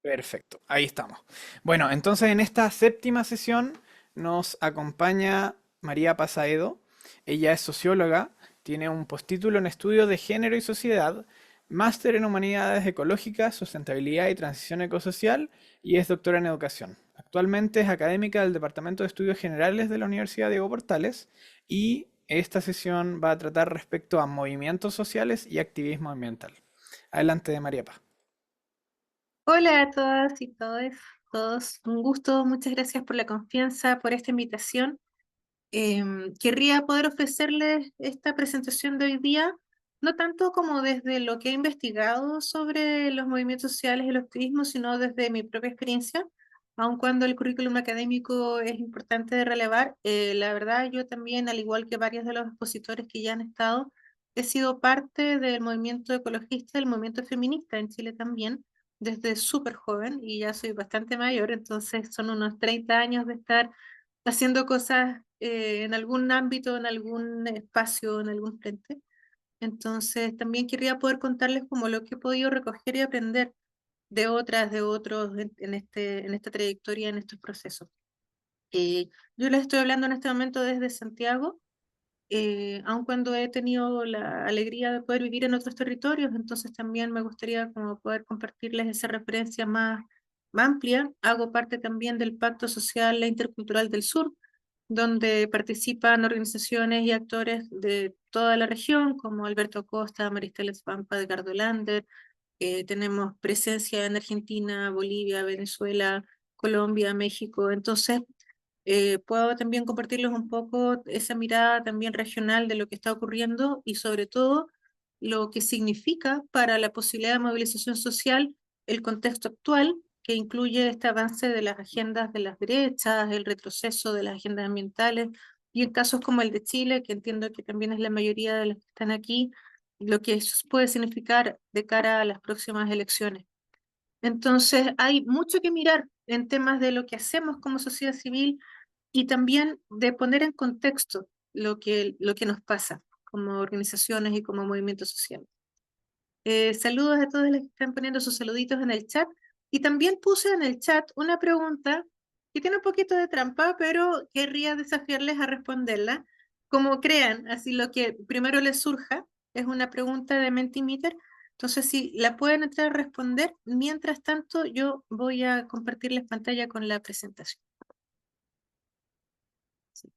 Perfecto, ahí estamos. Bueno, entonces en esta séptima sesión nos acompaña María Pasaedo. Ella es socióloga, tiene un postítulo en estudios de género y sociedad, máster en humanidades ecológicas, sustentabilidad y transición ecosocial y es doctora en educación. Actualmente es académica del Departamento de Estudios Generales de la Universidad Diego Portales y esta sesión va a tratar respecto a movimientos sociales y activismo ambiental. Adelante, María Paz. Hola a todas y todos. Un gusto, muchas gracias por la confianza, por esta invitación. Querría poder ofrecerles esta presentación de hoy día, no tanto como desde lo que he investigado sobre los movimientos sociales y el activismo, sino desde mi propia experiencia, aun cuando el currículum académico es importante de relevar. La verdad, yo también, al igual que varios de los expositores que ya han estado, he sido parte del movimiento ecologista, del movimiento feminista en Chile también, desde súper joven y ya soy bastante mayor, entonces son unos 30 años de estar haciendo cosas en algún ámbito, en algún espacio, en algún frente. Entonces, también querría poder contarles como lo que he podido recoger y aprender de otras, de otros en esta trayectoria, en estos procesos. Yo les estoy hablando en este momento desde Santiago, aun cuando he tenido la alegría de poder vivir en otros territorios, entonces también me gustaría como poder compartirles esa referencia más amplia. Hago parte también del Pacto Social e Intercultural del Sur, donde participan organizaciones y actores de toda la región, como Alberto Costa, Maristela Svampa, Edgardo Lander. Tenemos presencia en Argentina, Bolivia, Venezuela, Colombia, México. Entonces, puedo también compartirles un poco esa mirada también regional de lo que está ocurriendo y sobre todo lo que significa para la posibilidad de movilización social el contexto actual, que incluye este avance de las agendas de las derechas, el retroceso de las agendas ambientales, y en casos como el de Chile, que entiendo que también es la mayoría de los que están aquí, lo que eso puede significar de cara a las próximas elecciones. Entonces, hay mucho que mirar en temas de lo que hacemos como sociedad civil y también de poner en contexto lo que nos pasa como organizaciones y como movimiento social. Saludos a todos los que están poniendo sus saluditos en el chat. Y también puse en el chat una pregunta que tiene un poquito de trampa, pero querría desafiarles a responderla como crean, así lo que primero les surja. Es una pregunta de Mentimeter. Entonces, si la pueden entrar a responder, mientras tanto, yo voy a compartirles pantalla con la presentación. Sí.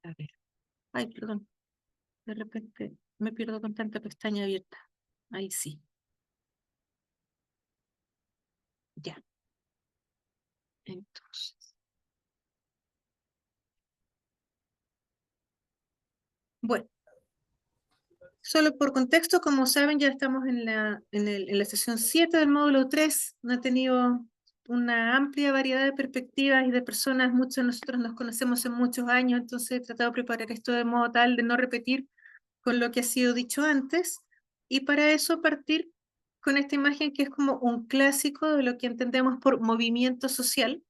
A ver. Ay, perdón. De repente me pierdo con tanta pestaña abierta. Ahí sí. Ya. Entonces. Bueno, solo por contexto, como saben, ya estamos en la sesión 7 del módulo 3. No he tenido una amplia variedad de perspectivas y de personas. Muchos de nosotros nos conocemos en muchos años, entonces he tratado de preparar esto de modo tal de no repetir con lo que ha sido dicho antes. Y para eso partir con esta imagen que es como un clásico de lo que entendemos por movimiento social.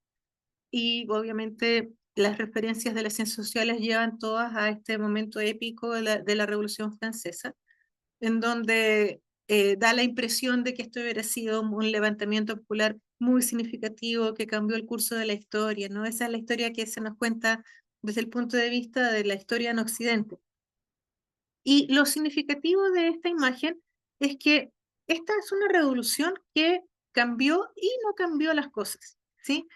Y obviamente las referencias de las ciencias sociales llevan todas a este momento épico de la Revolución Francesa, en donde da la impresión de que esto hubiera sido un levantamiento popular muy significativo que cambió el curso de la historia, ¿no? Esa es la historia que se nos cuenta desde el punto de vista de la historia en Occidente. Y lo significativo de esta imagen es que esta es una revolución que cambió y no cambió las cosas, ¿sí?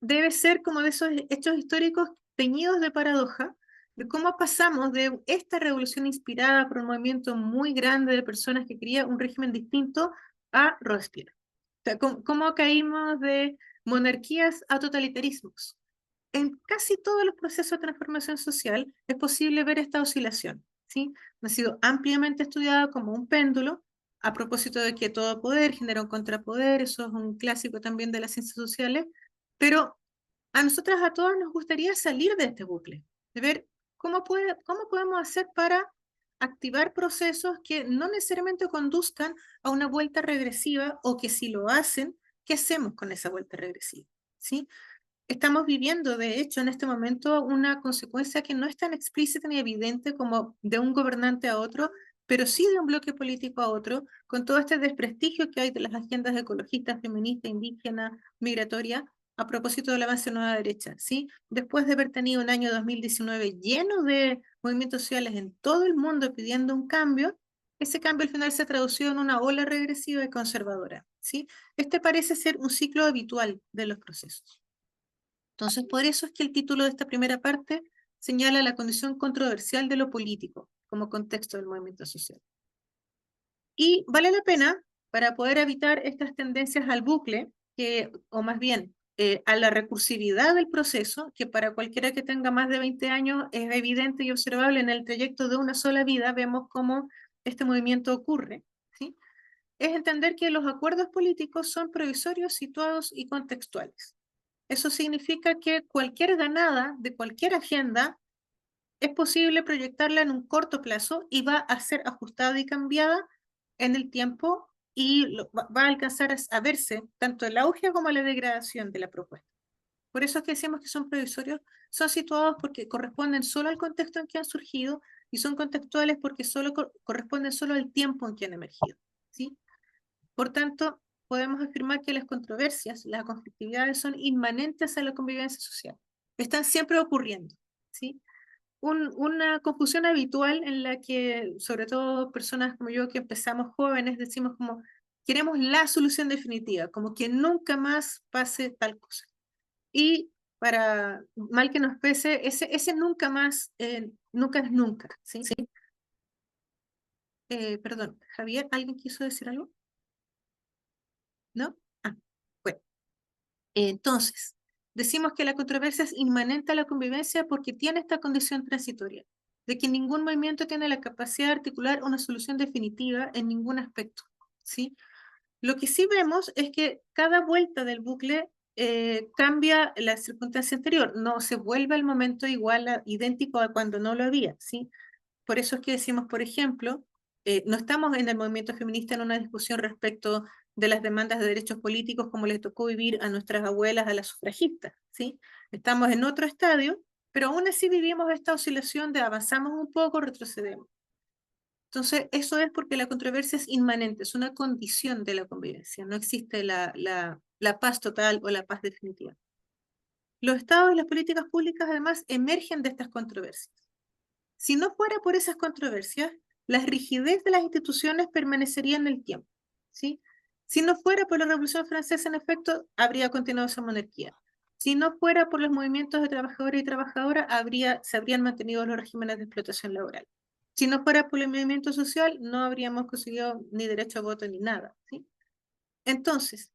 Debe ser como de esos hechos históricos teñidos de paradoja, de cómo pasamos de esta revolución inspirada por un movimiento muy grande de personas que querían un régimen distinto a Robespierre. O sea, cómo caímos de monarquías a totalitarismos. En casi todos los procesos de transformación social es posible ver esta oscilación, ¿sí? Ha sido ampliamente estudiado como un péndulo, a propósito de que todo poder genera un contrapoder. Eso es un clásico también de las ciencias sociales, pero a nosotras a todas nos gustaría salir de este bucle, de ver cómo podemos hacer para activar procesos que no necesariamente conduzcan a una vuelta regresiva, o que si lo hacen, ¿qué hacemos con esa vuelta regresiva? ¿Sí? estamos viviendo, de hecho, en este momento una consecuencia que no es tan explícita ni evidente como de un gobernante a otro, pero sí de un bloque político a otro, con todo este desprestigio que hay de las agendas ecologistas, feministas, indígenas, migratoria, a propósito del avance de nueva derecha, ¿sí? Después de haber tenido un año 2019 lleno de movimientos sociales en todo el mundo pidiendo un cambio, ese cambio al final se ha traducido en una ola regresiva y conservadora, ¿sí? Este parece ser un ciclo habitual de los procesos. Entonces, por eso es que el título de esta primera parte señala la condición controversial de lo político como contexto del movimiento social. Y vale la pena, para poder evitar estas tendencias al bucle, o más bien a la recursividad del proceso, que para cualquiera que tenga más de 20 años es evidente y observable en el trayecto de una sola vida, vemos cómo este movimiento ocurre, ¿sí? Es entender que los acuerdos políticos son provisorios, situados y contextuales. Eso significa que cualquier ganada de cualquier agenda es posible proyectarla en un corto plazo y va a ser ajustada y cambiada en el tiempo y va a alcanzar a verse tanto el auge como la degradación de la propuesta. Por eso es que decimos que son provisorios, son situados porque corresponden solo al contexto en que han surgido y son contextuales porque solo corresponden solo al tiempo en que han emergido, ¿sí? Por tanto, podemos afirmar que las controversias, las conflictividades son inmanentes a la convivencia social. Están siempre ocurriendo, ¿sí? Una confusión habitual en la que, sobre todo personas como yo que empezamos jóvenes, decimos como, queremos la solución definitiva, como que nunca más pase tal cosa. Y para mal que nos pese, ese nunca más, nunca es nunca, ¿sí? Perdón, Javier, ¿alguien quiso decir algo? ¿No? Ah, bueno. Entonces, decimos que la controversia es inmanente a la convivencia porque tiene esta condición transitoria, de que ningún movimiento tiene la capacidad de articular una solución definitiva en ningún aspecto, ¿sí? Lo que sí vemos es que cada vuelta del bucle cambia la circunstancia anterior, no se vuelve al momento igual, idéntico a cuando no lo había, ¿sí? Por eso es que decimos, por ejemplo, no estamos en el movimiento feminista en una discusión respecto de las demandas de derechos políticos como les tocó vivir a nuestras abuelas, a las sufragistas, ¿sí? Estamos en otro estadio, pero aún así vivimos esta oscilación de avanzamos un poco, retrocedemos. Entonces, eso es porque la controversia es inmanente, es una condición de la convivencia, no existe la paz total o la paz definitiva. Los estados y las políticas públicas además emergen de estas controversias. Si no fuera por esas controversias, la rigidez de las instituciones permanecería en el tiempo, ¿sí? Si no fuera por la Revolución Francesa, en efecto, habría continuado esa monarquía. Si no fuera por los movimientos de trabajadores y trabajadoras, se habrían mantenido los regímenes de explotación laboral. Si no fuera por el movimiento social, no habríamos conseguido ni derecho a voto ni nada, ¿sí? Entonces,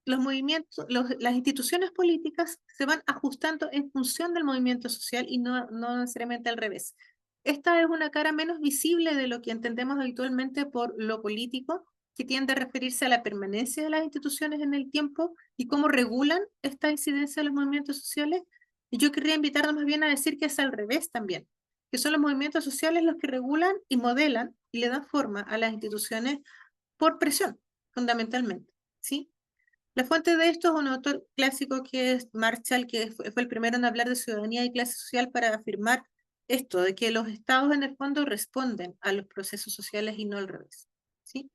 los movimientos, las instituciones políticas se van ajustando en función del movimiento social y no necesariamente al revés. Esta es una cara menos visible de lo que entendemos habitualmente por lo político, que tiende a referirse a la permanencia de las instituciones en el tiempo y cómo regulan esta incidencia de los movimientos sociales. Y yo querría invitarnos más bien a decir que es al revés también, que son los movimientos sociales los que regulan y modelan y le dan forma a las instituciones por presión fundamentalmente, ¿sí? La fuente de esto es un autor clásico que es Marshall, que fue el primero en hablar de ciudadanía y clase social para afirmar esto, de que los estados en el fondo responden a los procesos sociales y no al revés, ¿sí?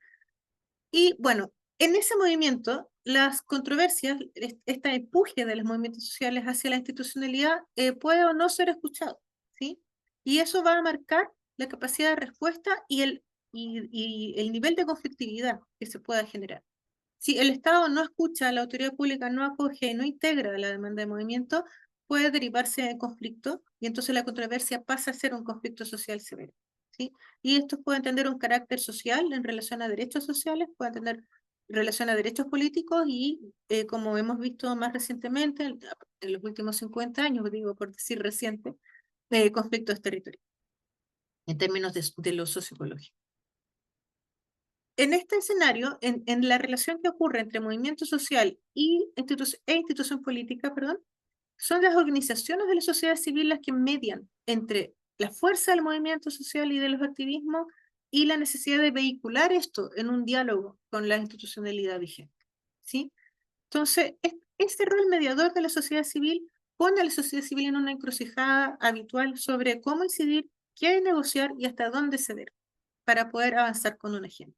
Y bueno, en ese movimiento, las controversias, esta empuje de los movimientos sociales hacia la institucionalidad puede o no ser escuchado, ¿sí? Y eso va a marcar la capacidad de respuesta y el nivel de conflictividad que se pueda generar. Si el Estado no escucha, la autoridad pública no acoge, no integra la demanda de movimiento, puede derivarse en conflicto y entonces la controversia pasa a ser un conflicto social severo, ¿sí? Y esto puede tener un carácter social en relación a derechos sociales, puede tener relación a derechos políticos y, como hemos visto más recientemente, en los últimos 50 años, digo por decir reciente, conflictos territoriales, en términos de lo socioecológico. En este escenario, en la relación que ocurre entre movimiento social e institución política, perdón, son las organizaciones de la sociedad civil las que median entre la fuerza del movimiento social y de los activismos y la necesidad de vehicular esto en un diálogo con la institucionalidad vigente, ¿sí? Entonces, este rol mediador de la sociedad civil pone a la sociedad civil en una encrucijada habitual sobre cómo incidir, qué negociar y hasta dónde ceder para poder avanzar con una agenda.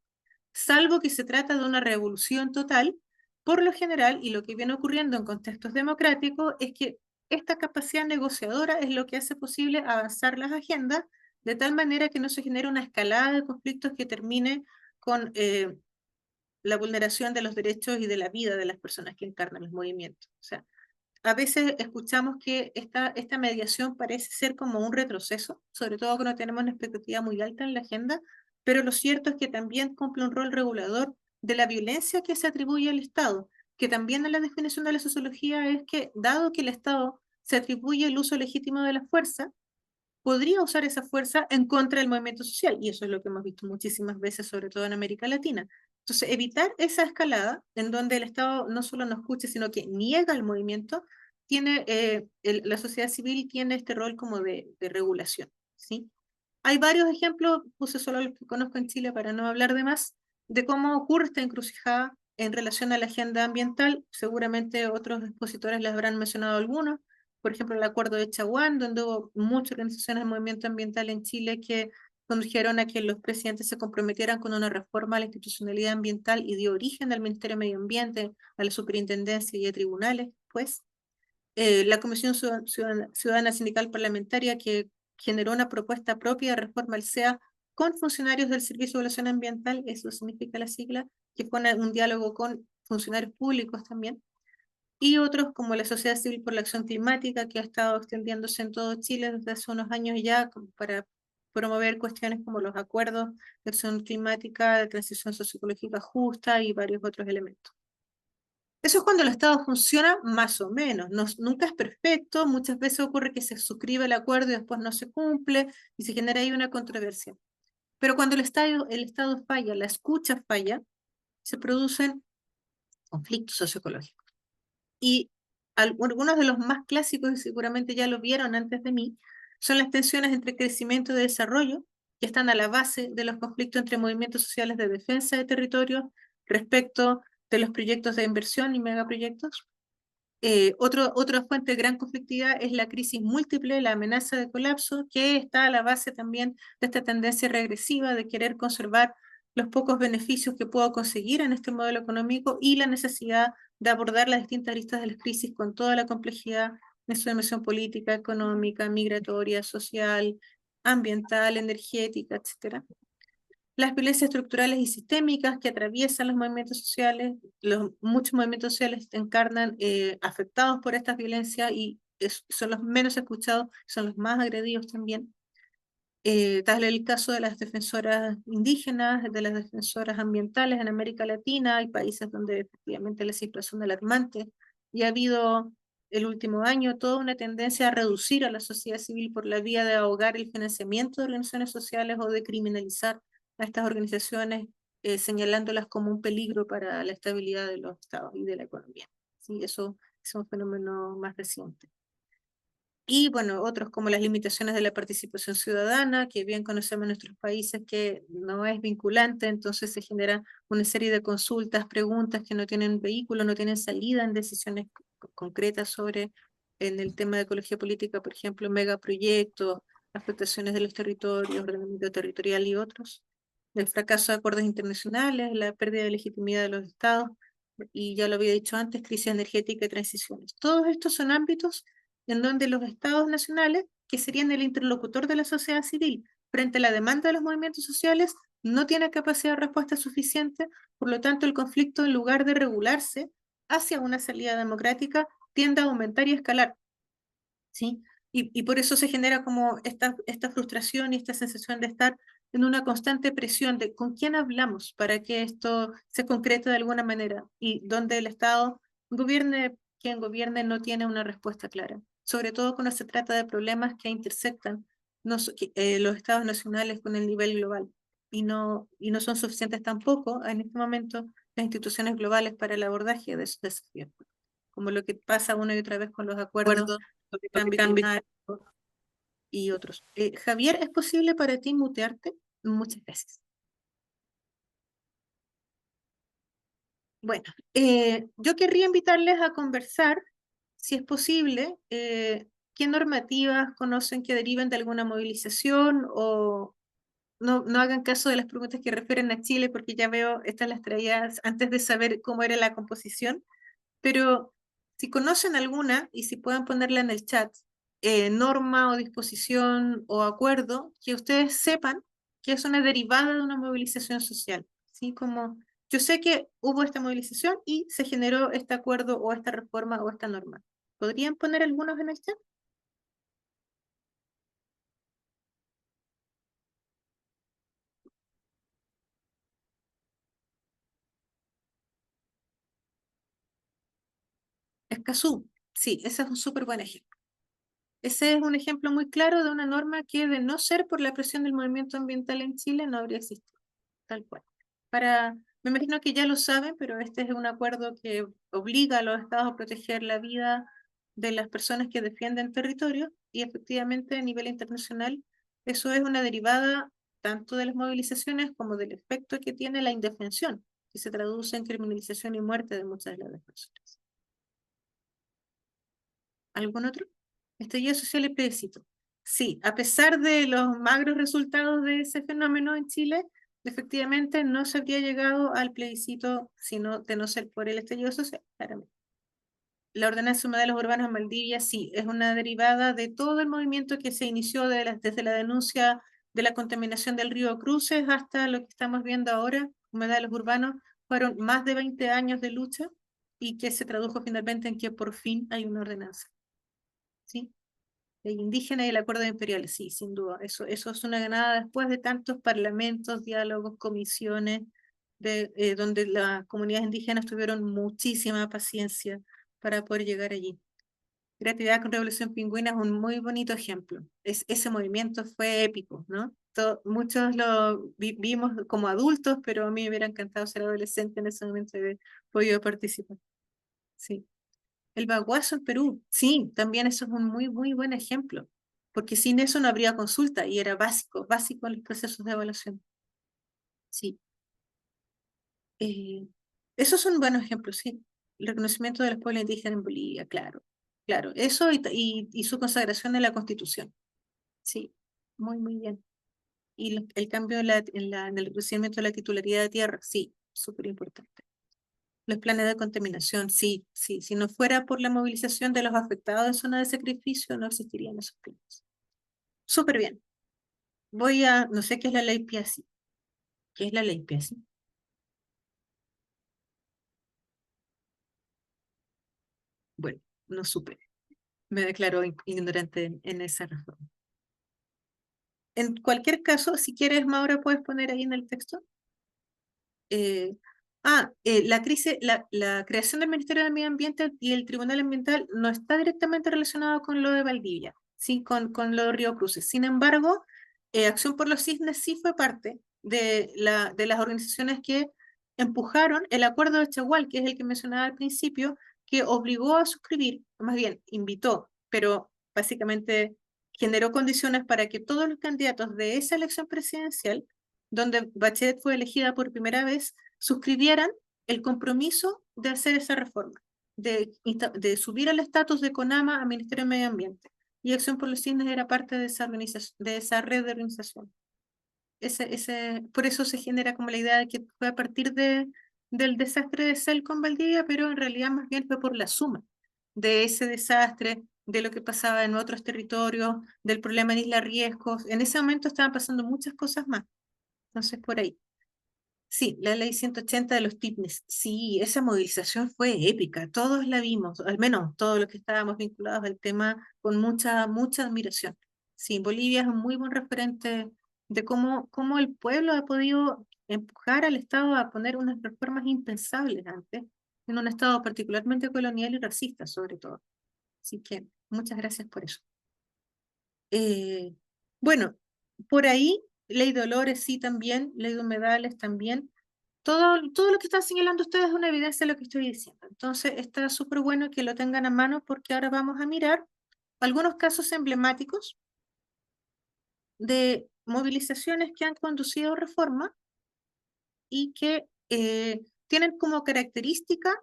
Salvo que se trata de una revolución total, por lo general, y lo que viene ocurriendo en contextos democráticos, es que esta capacidad negociadora es lo que hace posible avanzar las agendas de tal manera que no se genere una escalada de conflictos que termine con la vulneración de los derechos y de la vida de las personas que encarnan los movimientos. O sea, a veces escuchamos que esta mediación parece ser como un retroceso, sobre todo cuando tenemos una expectativa muy alta en la agenda, pero lo cierto es que también cumple un rol regulador de la violencia que se atribuye al Estado, que también en la definición de la sociología es que, dado que el Estado se atribuye el uso legítimo de la fuerza, podría usar esa fuerza en contra del movimiento social, y eso es lo que hemos visto muchísimas veces, sobre todo en América Latina. Entonces, evitar esa escalada en donde el Estado no solo no escuche, sino que niega el movimiento, la sociedad civil tiene este rol como de regulación, ¿sí? Hay varios ejemplos, puse solo los que conozco en Chile para no hablar de más, de cómo ocurre esta encrucijada en relación a la agenda ambiental. Seguramente otros expositores les habrán mencionado algunos. Por ejemplo, el acuerdo de Chaguán, donde hubo muchas organizaciones del movimiento ambiental en Chile que condujeron a que los presidentes se comprometieran con una reforma a la institucionalidad ambiental y dio origen al Ministerio de Medio Ambiente, a la superintendencia y a tribunales, pues la Comisión Ciudadana Sindical Parlamentaria que generó una propuesta propia de reforma al SEA con funcionarios del Servicio de Evaluación Ambiental, eso significa la sigla, que pone un diálogo con funcionarios públicos también, y otros como la Sociedad Civil por la Acción Climática, que ha estado extendiéndose en todo Chile desde hace unos años ya para promover cuestiones como los acuerdos de acción climática, de transición socioecológica justa y varios otros elementos. Eso es cuando el Estado funciona más o menos, nunca es perfecto, muchas veces ocurre que se suscribe el acuerdo y después no se cumple y se genera ahí una controversia. Pero cuando el Estado falla, la escucha falla, se producen conflictos socioecológicos. Y algunos de los más clásicos, y seguramente ya lo vieron antes de mí, son las tensiones entre crecimiento y desarrollo, que están a la base de los conflictos entre movimientos sociales de defensa de territorios respecto de los proyectos de inversión y megaproyectos. Otra fuente de gran conflictividad es la crisis múltiple, la amenaza de colapso, que está a la base también de esta tendencia regresiva de querer conservar los pocos beneficios que puedo conseguir en este modelo económico y la necesidad de abordar las distintas aristas de la crisis con toda la complejidad de su dimensión política, económica, migratoria, social, ambiental, energética, etcétera. Las violencias estructurales y sistémicas que atraviesan los movimientos sociales, muchos movimientos sociales encarnan afectados por estas violencias y son los menos escuchados, son los más agredidos también. Tal el caso de las defensoras indígenas, de las defensoras ambientales en América Latina, hay países donde efectivamente la situación es alarmante y ha habido el último año toda una tendencia a reducir a la sociedad civil por la vía de ahogar el financiamiento de organizaciones sociales o de criminalizar a estas organizaciones, señalándolas como un peligro para la estabilidad de los estados y de la economía. Sí, eso es un fenómeno más reciente. Y bueno, otros como las limitaciones de la participación ciudadana, que bien conocemos en nuestros países que no es vinculante, entonces se genera una serie de consultas, preguntas que no tienen vehículo, no tienen salida en decisiones concretas sobre, en el tema de ecología política, por ejemplo, megaproyectos, afectaciones de los territorios, ordenamiento territorial y otros. El fracaso de acuerdos internacionales, la pérdida de legitimidad de los estados, y ya lo había dicho antes, crisis energética y transiciones. Todos estos son ámbitos en donde los estados nacionales, que serían el interlocutor de la sociedad civil frente a la demanda de los movimientos sociales, no tienen capacidad de respuesta suficiente, por lo tanto el conflicto en lugar de regularse hacia una salida democrática tiende a aumentar y escalar, ¿sí? Y por eso se genera como esta frustración y esta sensación de estar en una constante presión de con quién hablamos para que esto se concrete de alguna manera y donde el Estado gobierne, quien gobierne no tiene una respuesta clara, sobre todo cuando se trata de problemas que intersectan los estados nacionales con el nivel global y no son suficientes tampoco en este momento las instituciones globales para el abordaje de esos desafíos, como lo que pasa una y otra vez con los acuerdos Acuerdo. de cambio climático y otros. Javier, ¿es posible para ti mutearte? Muchas gracias. Bueno, yo querría invitarles a conversar, si es posible, qué normativas conocen que deriven de alguna movilización o no hagan caso de las preguntas que refieren a Chile, porque ya veo, estas las traía antes de saber cómo era la composición, pero si conocen alguna y si pueden ponerla en el chat, norma o disposición o acuerdo, que ustedes sepan que es una derivada de una movilización social, ¿sí? Como yo sé que hubo esta movilización y se generó este acuerdo o esta reforma o esta norma. ¿Podrían poner algunos en el chat? Escazú, sí, ese es un súper buen ejemplo. Ese es un ejemplo muy claro de una norma que, de no ser por la presión del movimiento ambiental en Chile, no habría existido, tal cual. Me imagino que ya lo saben, pero este es un acuerdo que obliga a los estados a proteger la vida de las personas que defienden territorio y efectivamente a nivel internacional eso es una derivada tanto de las movilizaciones como del efecto que tiene la indefensión, que se traduce en criminalización y muerte de muchas de las personas. ¿Algún otro? Estallido social y plebiscito. Sí, a pesar de los magros resultados de ese fenómeno en Chile, efectivamente no se habría llegado al plebiscito sino de no ser por el estallido social, claramente. La ordenanza de los urbanos en Valdivia, sí, es una derivada de todo el movimiento que se inició desde la denuncia de la contaminación del río Cruces hasta lo que estamos viendo ahora, humedales urbanos, fueron más de 20 años de lucha y que se tradujo finalmente en que por fin hay una ordenanza. ¿Sí? El indígena y el acuerdo imperial, sí, sin duda. Eso es una ganada después de tantos parlamentos, diálogos, comisiones, donde las comunidades indígenas tuvieron muchísima paciencia para poder llegar allí. Creatividad con Revolución Pingüina es un muy bonito ejemplo. Ese movimiento fue épico, ¿no? Muchos lo vimos como adultos, pero a mí me hubiera encantado ser adolescente en ese momento y haber podido participar. Sí. El baguazo en Perú, sí, también eso es un muy, muy buen ejemplo, porque sin eso no habría consulta y era básico, básico en los procesos de evaluación. Sí. Eh, Esos son buenos ejemplos, sí. El reconocimiento de los pueblos indígenas en Bolivia, claro, claro. Eso y su consagración en la Constitución, sí, muy, muy bien. Y el cambio en el reconocimiento de la titularidad de tierra, sí, súper importante. Los planes de contaminación, sí, sí. Si no fuera por la movilización de los afectados en zona de sacrificio, no existirían esos planes. Súper bien. No sé qué es la ley Piazzi. ¿Qué es la ley Piazzi? Bueno, no supe. Me declaro ignorante en esa reforma. En cualquier caso, si quieres, Maura, puedes poner ahí en el texto. Eh, la creación del Ministerio del Medio Ambiente y el Tribunal Ambiental no está directamente relacionado con lo de Valdivia, sí, con lo de Río Cruces. Sin embargo, Acción por los Cisnes sí fue parte de las organizaciones que empujaron el acuerdo de Chagual, que es el que mencionaba al principio, que obligó a suscribir, más bien invitó, pero básicamente generó condiciones para que todos los candidatos de esa elección presidencial donde Bachelet fue elegida por primera vez, suscribieran el compromiso de hacer esa reforma, de subir el estatus de CONAMA a Ministerio de Medio Ambiente. Y Acción por los Cisnes era parte de esa, de esa red de organización. Por eso se genera como la idea de que fue a partir del desastre de Celco en Valdivia, pero en realidad más bien fue por la suma de ese desastre, de lo que pasaba en otros territorios, del problema en Isla Riesgos. En ese momento estaban pasando muchas cosas más. Entonces, por ahí. Sí, la ley 180 de los TIPNES. Sí, esa movilización fue épica. Todos la vimos, al menos todos los que estábamos vinculados al tema, con mucha, mucha admiración. Sí, Bolivia es un muy buen referente de cómo el pueblo ha podido empujar al Estado a poner unas reformas impensables antes, en un Estado particularmente colonial y racista, sobre todo. Así que muchas gracias por eso. Eh, bueno, por ahí, ley de olores sí también, ley de humedales también. Todo lo que están señalando ustedes es una evidencia de lo que estoy diciendo. Entonces, está súper bueno que lo tengan a mano porque ahora vamos a mirar algunos casos emblemáticos de movilizaciones que han conducido a reforma y que tienen como característica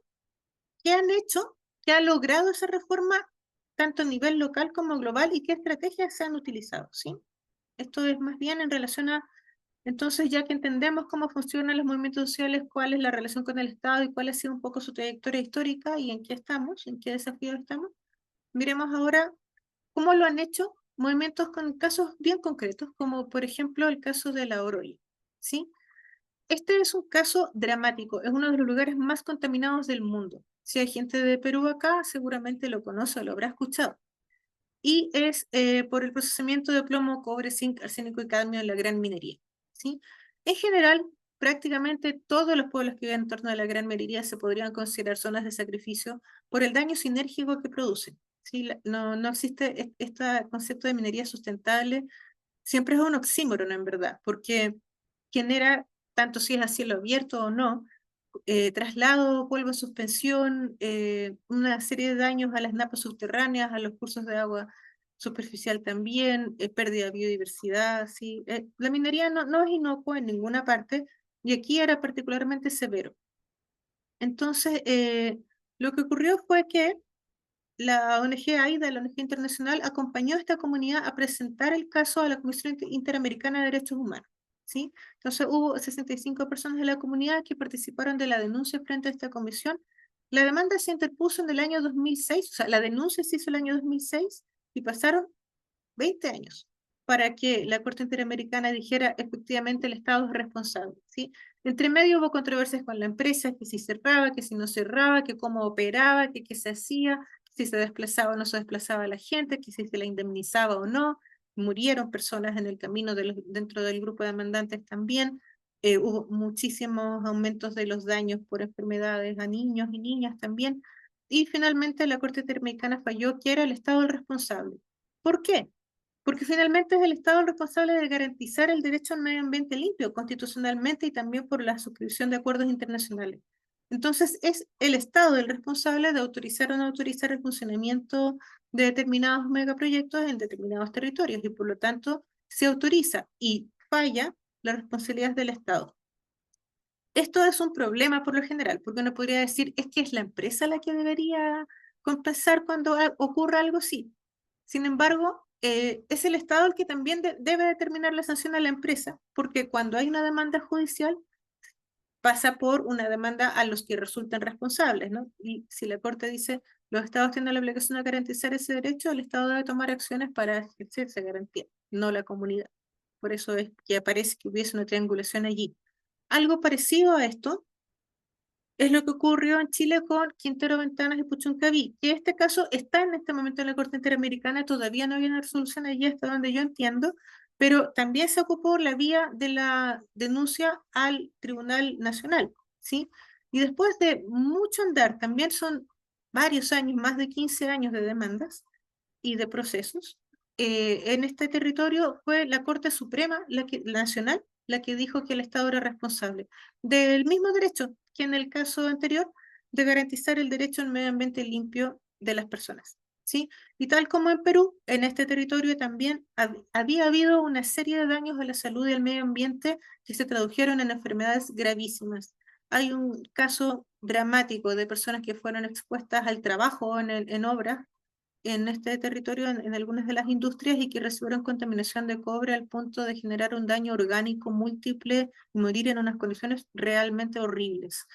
qué han hecho, qué ha logrado esa reforma, tanto a nivel local como global, y qué estrategias se han utilizado, ¿sí? Esto es más bien en relación a, entonces, ya que entendemos cómo funcionan los movimientos sociales, cuál es la relación con el Estado y cuál ha sido un poco su trayectoria histórica y en qué estamos, en qué desafíos estamos, miremos ahora cómo lo han hecho movimientos con casos bien concretos, como por ejemplo el caso de la Oroya, ¿sí? Este es un caso dramático, es uno de los lugares más contaminados del mundo. Si hay gente de Perú acá, seguramente lo conoce o lo habrá escuchado. Y es por el procesamiento de plomo, cobre, zinc, arsénico y cadmio en la gran minería, ¿sí? En general, prácticamente todos los pueblos que viven en torno a la gran minería se podrían considerar zonas de sacrificio por el daño sinérgico que producen, ¿sí? No existe este concepto de minería sustentable, siempre es un oxímoron en verdad, porque genera, tanto si es a cielo abierto o no, traslado, polvo en suspensión, una serie de daños a las napas subterráneas, a los cursos de agua superficial también, pérdida de biodiversidad, ¿sí? La minería no es inocua en ninguna parte, y aquí era particularmente severo. Entonces, lo que ocurrió fue que la ONG AIDA, la ONG internacional, acompañó a esta comunidad a presentar el caso a la Comisión Interamericana de Derechos Humanos, ¿sí? Entonces hubo 65 personas de la comunidad que participaron de la denuncia frente a esta comisión. La demanda se interpuso en el año 2006, o sea, la denuncia se hizo el año 2006 y pasaron 20 años para que la Corte Interamericana dijera efectivamente el Estado es responsable, ¿sí? Entre medio hubo controversias con la empresa, que si cerraba, que si no cerraba, que cómo operaba, que qué se hacía, si se desplazaba o no se desplazaba la gente, que si se la indemnizaba o no. Murieron personas en el camino dentro del grupo de demandantes también. Hubo muchísimos aumentos de los daños por enfermedades a niños y niñas también. Y finalmente la Corte Interamericana falló que era el Estado el responsable. ¿Por qué? Porque finalmente es el Estado el responsable de garantizar el derecho al medio ambiente limpio constitucionalmente y también por la suscripción de acuerdos internacionales. Entonces es el Estado el responsable de autorizar o no autorizar el funcionamiento de determinados megaproyectos en determinados territorios y por lo tanto se autoriza y falla la responsabilidad del Estado. Esto es un problema por lo general, porque uno podría decir, es que es la empresa la que debería compensar cuando ocurra algo así. Sin embargo, es el Estado el que también debe determinar la sanción a la empresa, porque cuando hay una demanda judicial, pasa por una demanda a los que resultan responsables, ¿no? Y si la Corte dice, los Estados tienen la obligación de garantizar ese derecho, el Estado debe tomar acciones para ejercer esa garantía, no la comunidad. Por eso es que aparece que hubiese una triangulación allí. Algo parecido a esto es lo que ocurrió en Chile con Quintero Ventanas y Puchuncaví, que este caso está en este momento en la Corte Interamericana, todavía no hay una resolución allí hasta donde yo entiendo, pero también se ocupó la vía de la denuncia al Tribunal Nacional, ¿sí? Y después de mucho andar, también son varios años, más de 15 años de demandas y de procesos, en este territorio fue la Corte Suprema la Nacional la que dijo que el Estado era responsable del mismo derecho que en el caso anterior de garantizar el derecho al medio ambiente limpio de las personas, ¿sí? Y tal como en Perú, en este territorio también había habido una serie de daños a la salud y al medio ambiente que se tradujeron en enfermedades gravísimas. Hay un caso dramático de personas que fueron expuestas al trabajo en obras en este territorio, en algunas de las industrias, y que recibieron contaminación de cobre al punto de generar un daño orgánico múltiple y morir en unas condiciones realmente horribles.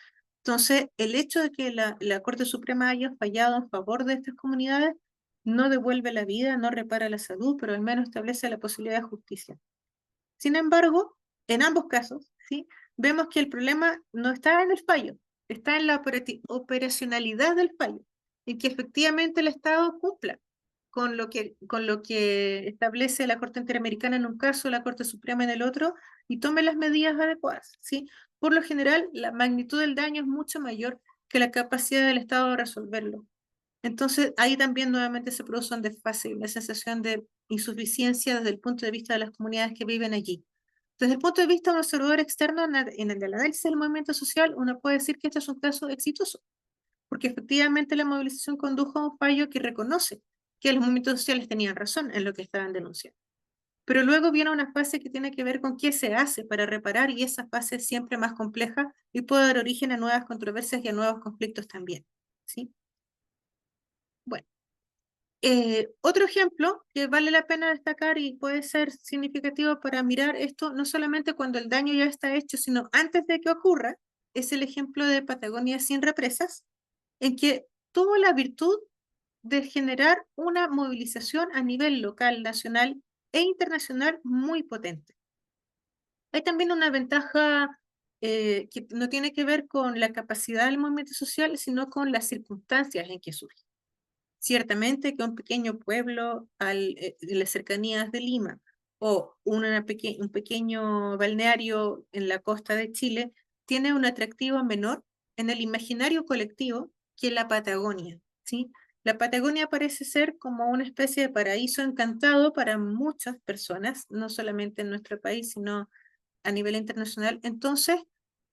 Entonces, el hecho de que la Corte Suprema haya fallado en favor de estas comunidades no devuelve la vida, no repara la salud, pero al menos establece la posibilidad de justicia. Sin embargo, en ambos casos, ¿sí? Vemos que el problema no está en el fallo, está en la operacionalidad del fallo, y que efectivamente el Estado cumpla con lo que establece la Corte Interamericana en un caso, la Corte Suprema en el otro, y tome las medidas adecuadas, ¿sí? Por lo general, la magnitud del daño es mucho mayor que la capacidad del Estado de resolverlo. Entonces, ahí también nuevamente se produce un desfase, una sensación de insuficiencia desde el punto de vista de las comunidades que viven allí. Desde el punto de vista de un observador externo, en el análisis del movimiento social, uno puede decir que este es un caso exitoso, porque efectivamente la movilización condujo a un fallo que reconoce que los movimientos sociales tenían razón en lo que estaban denunciando. pero luego viene una fase que tiene que ver con qué se hace para reparar, y esa fase es siempre más compleja y puede dar origen a nuevas controversias y a nuevos conflictos también, ¿sí? Bueno, otro ejemplo que vale la pena destacar y puede ser significativo para mirar esto, no solamente cuando el daño ya está hecho, sino antes de que ocurra, es el ejemplo de Patagonia sin represas, en que tuvo la virtud de generar una movilización a nivel local, nacional e internacional muy potente. Hay también una ventaja que no tiene que ver con la capacidad del movimiento social, sino con las circunstancias en que surge. Ciertamente que un pequeño pueblo en las cercanías de Lima o un pequeño balneario en la costa de Chile tiene un atractivo menor en el imaginario colectivo que la Patagonia, ¿sí? La Patagonia parece ser como una especie de paraíso encantado para muchas personas, no solamente en nuestro país, sino a nivel internacional. Entonces,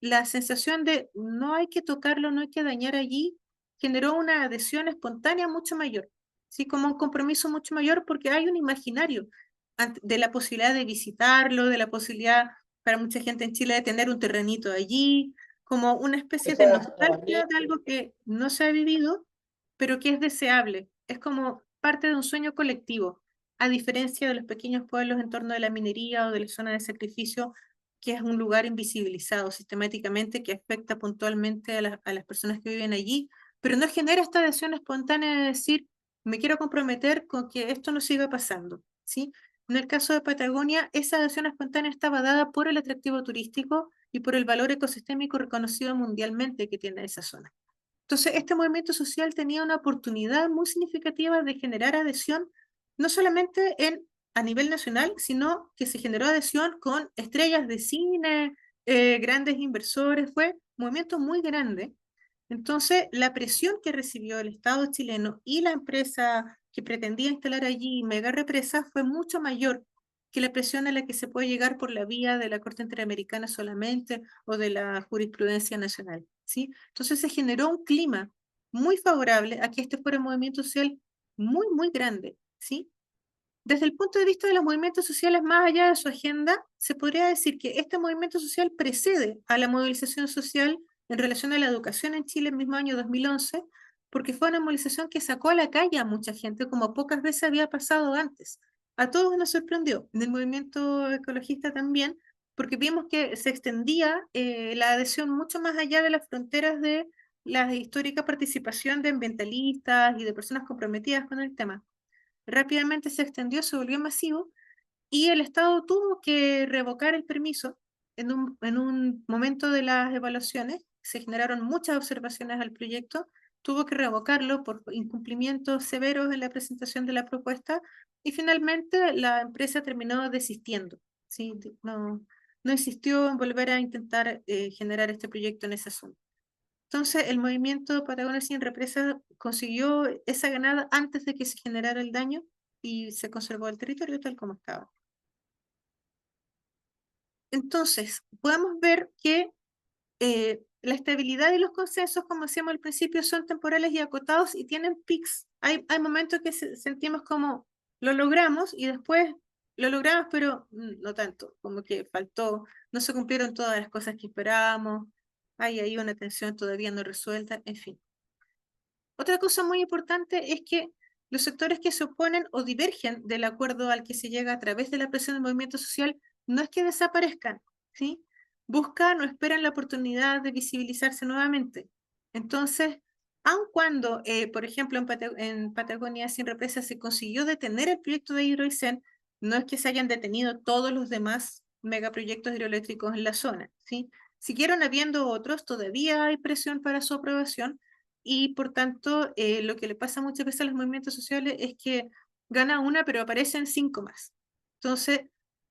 la sensación de no hay que tocarlo, no hay que dañar allí, generó una adhesión espontánea mucho mayor, ¿sí? Como un compromiso mucho mayor porque hay un imaginario de la posibilidad de visitarlo, de la posibilidad para mucha gente en Chile de tener un terrenito allí, como una especie de nostalgia de algo que no se ha vivido, pero que es deseable. Es como parte de un sueño colectivo, a diferencia de los pequeños pueblos en torno de la minería o de la zona de sacrificio, que es un lugar invisibilizado sistemáticamente, que afecta puntualmente a las personas que viven allí, pero no genera esta adhesión espontánea de decir, me quiero comprometer con que esto no siga pasando, ¿sí? En el caso de Patagonia, esa adhesión espontánea estaba dada por el atractivo turístico y por el valor ecosistémico reconocido mundialmente que tiene esa zona. Entonces, este movimiento social tenía una oportunidad muy significativa de generar adhesión, no solamente a nivel nacional, sino que se generó adhesión con estrellas de cine, grandes inversores, fue un movimiento muy grande. Entonces, la presión que recibió el Estado chileno y la empresa que pretendía instalar allí mega represas fue mucho mayor que la presión a la que se puede llegar por la vía de la Corte Interamericana solamente o de la jurisprudencia nacional, ¿sí? Entonces se generó un clima muy favorable a que este fuera un movimiento social muy, muy grande, ¿sí? Desde el punto de vista de los movimientos sociales, más allá de su agenda, se podría decir que este movimiento social precede a la movilización social en relación a la educación en Chile el mismo año 2011, porque fue una movilización que sacó a la calle a mucha gente, como pocas veces había pasado antes. A todos nos sorprendió, en el movimiento ecologista también, porque vimos que se extendía la adhesión mucho más allá de las fronteras de la histórica participación de ambientalistas y de personas comprometidas con el tema. Rápidamente se extendió, se volvió masivo y el Estado tuvo que revocar el permiso en un momento de las evaluaciones. Se generaron muchas observaciones al proyecto, tuvo que revocarlo por incumplimientos severos en la presentación de la propuesta y finalmente la empresa terminó desistiendo. ¿Sí? No insistió en volver a intentar generar este proyecto en esa zona. Entonces, el movimiento Patagonia Sin Represas consiguió esa ganada antes de que se generara el daño y se conservó el territorio tal como estaba. Entonces, podemos ver que la estabilidad y los consensos, como decíamos al principio, son temporales y acotados y tienen pics. Hay momentos que sentimos como lo logramos y después lo logramos, pero no tanto, como que faltó, no se cumplieron todas las cosas que esperábamos, hay ahí una tensión todavía no resuelta, en fin. Otra cosa muy importante es que los sectores que se oponen o divergen del acuerdo al que se llega a través de la presión del movimiento social no es que desaparezcan, ¿sí? Buscan o esperan la oportunidad de visibilizarse nuevamente. Entonces, aun cuando, por ejemplo, en Patagonia Sin Represas se consiguió detener el proyecto de Hidroicén, no es que se hayan detenido todos los demás megaproyectos hidroeléctricos en la zona, ¿sí? Siguieron habiendo otros, todavía hay presión para su aprobación, y por tanto lo que le pasa muchas veces a los movimientos sociales es que gana una pero aparecen cinco más. Entonces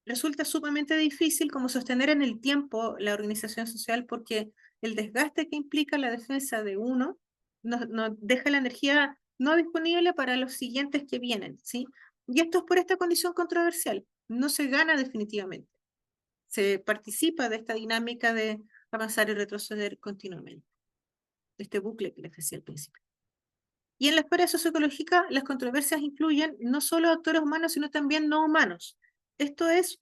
resulta sumamente difícil como sostener en el tiempo la organización social porque el desgaste que implica la defensa de uno nos deja la energía no disponible para los siguientes que vienen, ¿sí? Y esto es por esta condición controversial, no se gana definitivamente, se participa de esta dinámica de avanzar y retroceder continuamente, de este bucle que les decía al principio. Y en la esfera socioecológica, las controversias incluyen no solo actores humanos, sino también no humanos. esto es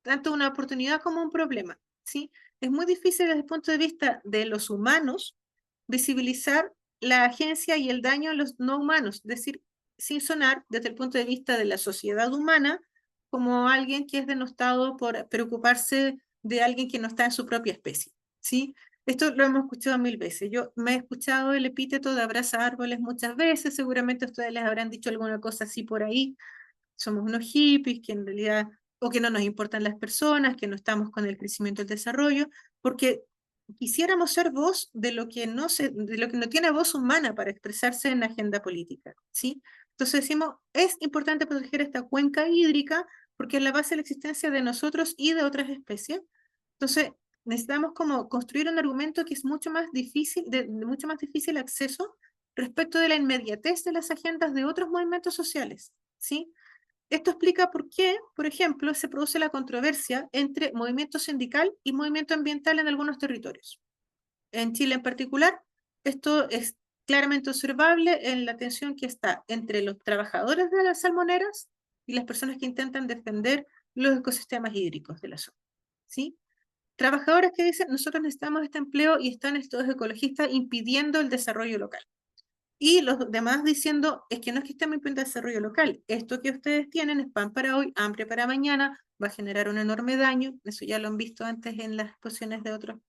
tanto una oportunidad como un problema, ¿sí? Es muy difícil desde el punto de vista de los humanos visibilizar la agencia y el daño a los no humanos, es decir, sin sonar desde el punto de vista de la sociedad humana como alguien que es denostado por preocuparse de alguien que no está en su propia especie, ¿sí? Esto lo hemos escuchado mil veces. Yo me he escuchado el epíteto de abraza árboles muchas veces, seguramente ustedes les habrán dicho alguna cosa así por ahí. Somos unos hippies que en realidad, o que no nos importan las personas, que no estamos con el crecimiento y el desarrollo, porque quisiéramos ser voz de lo que de lo que no tiene voz humana para expresarse en la agenda política, ¿sí? Entonces decimos, es importante proteger esta cuenca hídrica porque es la base de la existencia de nosotros y de otras especies. Entonces, necesitamos como construir un argumento que es mucho más difícil, de mucho más difícil acceso respecto de la inmediatez de las agendas de otros movimientos sociales, ¿sí? Esto explica por qué, por ejemplo, se produce la controversia entre movimiento sindical y movimiento ambiental en algunos territorios. En Chile en particular, esto es claramente observable en la tensión que está entre los trabajadores de las salmoneras y las personas que intentan defender los ecosistemas hídricos de la zona, ¿sí? Trabajadores que dicen, nosotros necesitamos este empleo y están estos ecologistas impidiendo el desarrollo local. Y los demás diciendo, es que no es que estemos impidiendo el desarrollo local, esto que ustedes tienen es pan para hoy, hambre para mañana, va a generar un enorme daño, eso ya lo han visto antes en las exposiciones de otros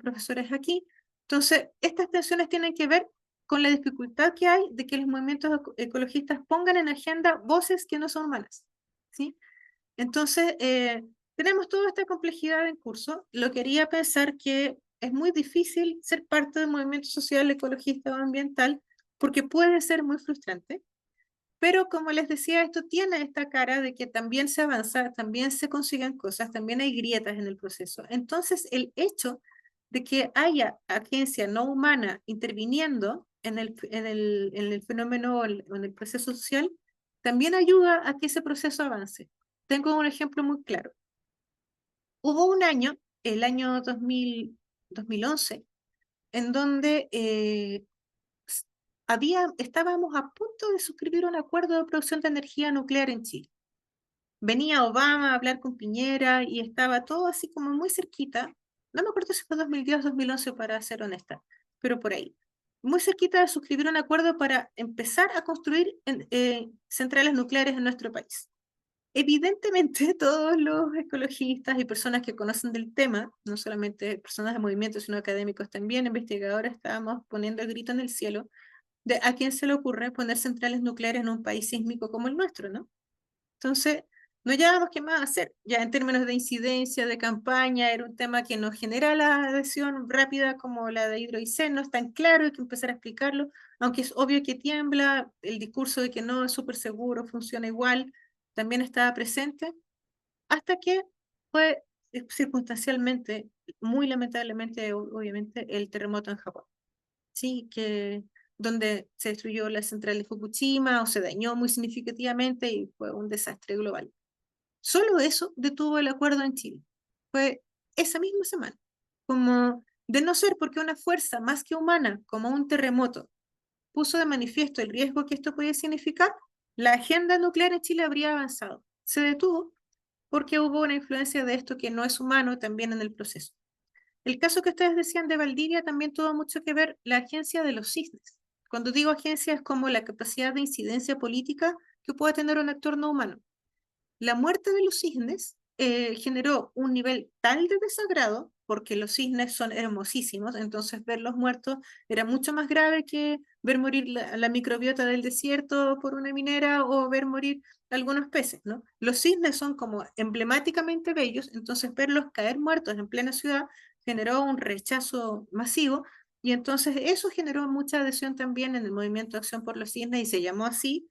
profesores aquí. Entonces, estas tensiones tienen que ver con la dificultad que hay de que los movimientos ecologistas pongan en agenda voces que no son humanas, ¿sí? Entonces, tenemos toda esta complejidad en curso. Lo quería pensar que es muy difícil ser parte del movimiento social, ecologista o ambiental, porque puede ser muy frustrante. Pero como les decía, esto tiene esta cara de que también se avanza, también se consiguen cosas, también hay grietas en el proceso. Entonces, el hecho de que haya agencia no humana interviniendo en el fenómeno o en el proceso social, también ayuda a que ese proceso avance. Tengo un ejemplo muy claro. Hubo un año, el año 2011, en donde estábamos a punto de suscribir un acuerdo de producción de energía nuclear en Chile. Venía Obama a hablar con Piñera y estaba todo así como muy cerquita. No me acuerdo si fue 2010 o 2011 para ser honesta, pero por ahí. Muy cerquita de suscribir un acuerdo para empezar a construir centrales nucleares en nuestro país. Evidentemente, todos los ecologistas y personas que conocen del tema, no solamente personas de movimiento, sino académicos también, investigadores, estábamos poniendo el grito en el cielo de a quién se le ocurre poner centrales nucleares en un país sísmico como el nuestro, ¿no? Entonces, no hallábamos qué más hacer. Ya en términos de incidencia, de campaña, era un tema que nos genera la adhesión rápida como la de Hidroicén, no es tan claro, hay que empezar a explicarlo, aunque es obvio que tiembla, el discurso de que no es súper seguro, funciona igual, también estaba presente, hasta que fue circunstancialmente, muy lamentablemente, obviamente, el terremoto en Japón. Sí, que donde se destruyó la central de Fukushima o se dañó muy significativamente y fue un desastre global. Solo eso detuvo el acuerdo en Chile. Fue esa misma semana. Como de no ser porque una fuerza más que humana, como un terremoto, puso de manifiesto el riesgo que esto podía significar, la agenda nuclear en Chile habría avanzado. Se detuvo porque hubo una influencia de esto que no es humano también en el proceso. El caso que ustedes decían de Valdivia también tuvo mucho que ver la agencia de los cisnes. Cuando digo agencia es como la capacidad de incidencia política que puede tener un actor no humano. La muerte de los cisnes generó un nivel tal de desagrado, porque los cisnes son hermosísimos, entonces verlos muertos era mucho más grave que ver morir la microbiota del desierto por una minera o ver morir algunos peces, ¿no? Los cisnes son como emblemáticamente bellos, entonces verlos caer muertos en plena ciudad generó un rechazo masivo y entonces eso generó mucha adhesión también en el movimiento de Acción por los Cisnes y se llamó así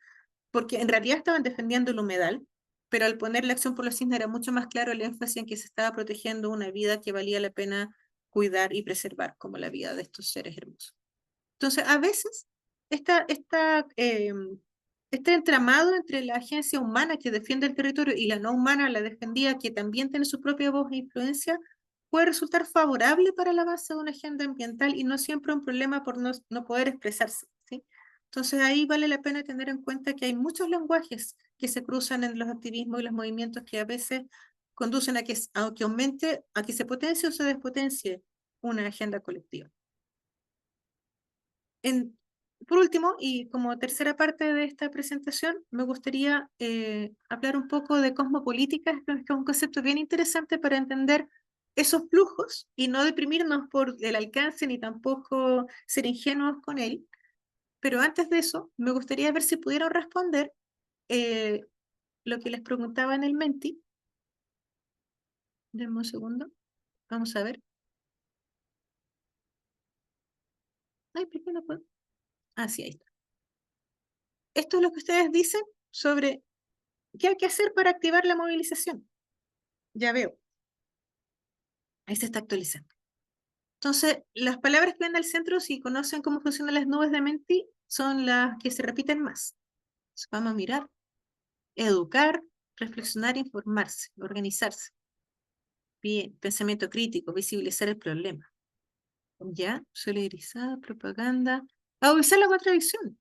porque en realidad estaban defendiendo el humedal, pero al poner la acción por los cisnes era mucho más claro el énfasis en que se estaba protegiendo una vida que valía la pena cuidar y preservar, como la vida de estos seres hermosos. Entonces, a veces, esta, esta, eh, este entramado entre la agencia humana que defiende el territorio y la no humana, la defendida, que también tiene su propia voz e influencia, puede resultar favorable para el avance de una agenda ambiental y no siempre un problema por no poder expresarse, ¿sí? Entonces ahí vale la pena tener en cuenta que hay muchos lenguajes que se cruzan en los activismos y los movimientos que a veces conducen a que aumente, a que se potencie o se despotencie una agenda colectiva. En, por último, y como tercera parte de esta presentación, me gustaría hablar un poco de cosmopolítica, que es un concepto bien interesante para entender esos flujos y no deprimirnos por el alcance ni tampoco ser ingenuos con él. Pero antes de eso, me gustaría ver si pudieron responder eh, lo que les preguntaba en el Menti. Denme un segundo. Vamos a ver. Ay, ¿por qué no puedo? Ah, sí, ahí está. Esto es lo que ustedes dicen sobre qué hay que hacer para activar la movilización. Ya veo. Ahí se está actualizando. Entonces, las palabras que ven al centro, si conocen cómo funcionan las nubes de Menti, son las que se repiten más. Entonces, vamos a mirar. Educar, reflexionar, informarse, organizarse. Bien, pensamiento crítico, visibilizar el problema. Ya, solidarizar, propaganda. Usar la contradicción.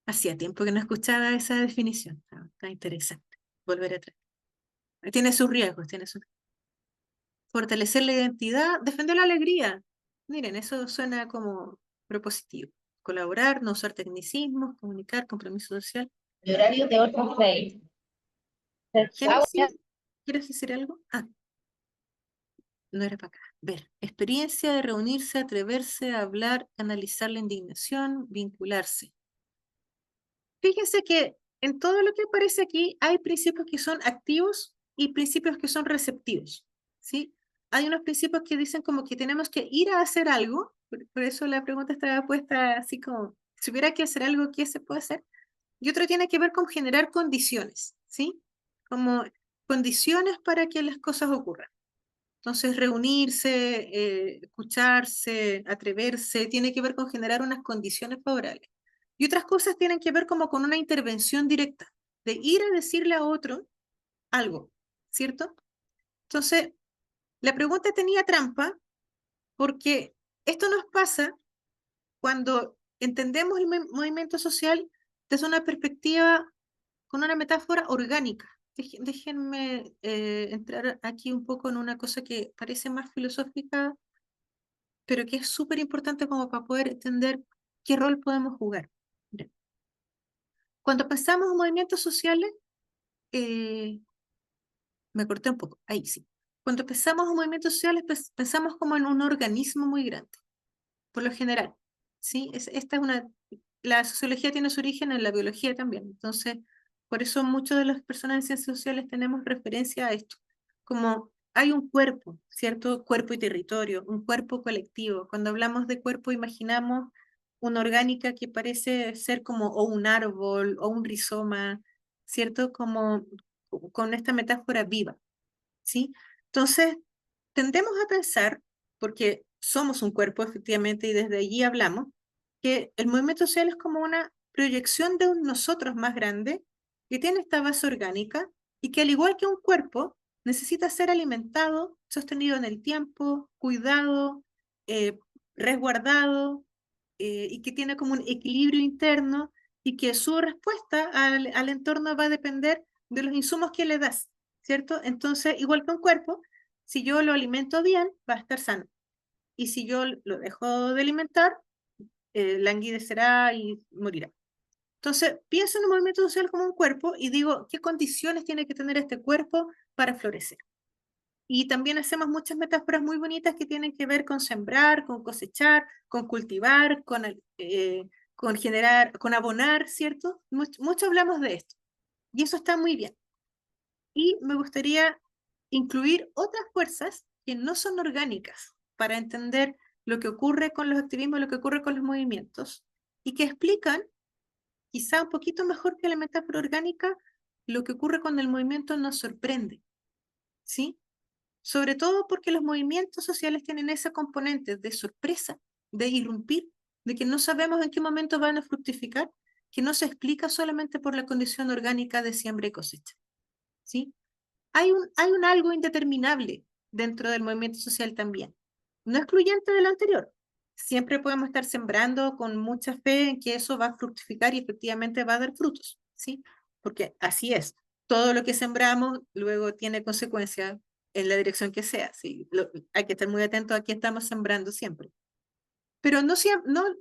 Hacía tiempo que no escuchaba esa definición. Está interesante. Volver atrás. Tiene sus riesgos, tiene sus... Fortalecer la identidad, defender la alegría. Miren, eso suena como propositivo. Colaborar, no usar tecnicismos, comunicar, compromiso social. El horario de 8 a 6. Génesis, ¿quieres decir algo? Ah, no era para acá. Ver, experiencia de reunirse, atreverse a hablar, analizar la indignación, vincularse. Fíjense que en todo lo que aparece aquí hay principios que son activos y principios que son receptivos, ¿sí? Hay unos principios que dicen como que tenemos que ir a hacer algo, por eso la pregunta estaba puesta así como, si hubiera que hacer algo, ¿qué se puede hacer? Y otro tiene que ver con generar condiciones, ¿sí? Como condiciones para que las cosas ocurran. Entonces, reunirse, escucharse, atreverse, tiene que ver con generar unas condiciones favorables. Y otras cosas tienen que ver como con una intervención directa, de ir a decirle a otro algo, ¿cierto? Entonces, la pregunta tenía trampa porque esto nos pasa cuando entendemos el movimiento social desde una perspectiva con una metáfora orgánica. Déjenme entrar aquí un poco en una cosa que parece más filosófica, pero que es súper importante como para poder entender qué rol podemos jugar. Miren, cuando pensamos en movimientos sociales, eh, me corté un poco, ahí sí. Cuando pensamos en movimientos sociales, pensamos como en un organismo muy grande, por lo general. ¿Sí? Esta es una, la sociología tiene su origen en la biología también, entonces, por eso muchas de las personas en ciencias sociales tenemos referencia a esto, como hay un cuerpo, ¿cierto? Cuerpo y territorio, un cuerpo colectivo. Cuando hablamos de cuerpo, imaginamos una orgánica que parece ser como o un árbol o un rizoma, ¿cierto? Como con esta metáfora viva, ¿sí? Entonces, tendemos a pensar, porque somos un cuerpo efectivamente y desde allí hablamos, que el movimiento social es como una proyección de un nosotros más grande que tiene esta base orgánica y que al igual que un cuerpo necesita ser alimentado, sostenido en el tiempo, cuidado, eh, resguardado y que tiene como un equilibrio interno y que su respuesta al entorno va a depender de los insumos que le das, ¿cierto? Entonces, igual que un cuerpo, si yo lo alimento bien, va a estar sano. Y si yo lo dejo de alimentar, languidecerá y morirá. Entonces, pienso en un movimiento social como un cuerpo y digo, ¿qué condiciones tiene que tener este cuerpo para florecer? Y también hacemos muchas metáforas muy bonitas que tienen que ver con sembrar, con cosechar, con cultivar, con generar, con abonar, ¿cierto? Mucho hablamos de esto. Y eso está muy bien. Y me gustaría incluir otras fuerzas que no son orgánicas para entender lo que ocurre con los activismos, lo que ocurre con los movimientos, y que explican, quizá un poquito mejor que la metáfora orgánica, lo que ocurre cuando el movimiento nos sorprende, ¿sí? Sobre todo porque los movimientos sociales tienen ese componente de sorpresa, de irrumpir, de que no sabemos en qué momento van a fructificar, que no se explica solamente por la condición orgánica de siembra y cosecha, ¿sí? Hay un algo indeterminable dentro del movimiento social también, no excluyente de lo anterior, siempre podemos estar sembrando con mucha fe en que eso va a fructificar y efectivamente va a dar frutos, ¿sí? Porque así es. Todo lo que sembramos luego tiene consecuencias en la dirección que sea, ¿sí? Hay que estar muy atentos a qué estamos sembrando siempre. Pero no,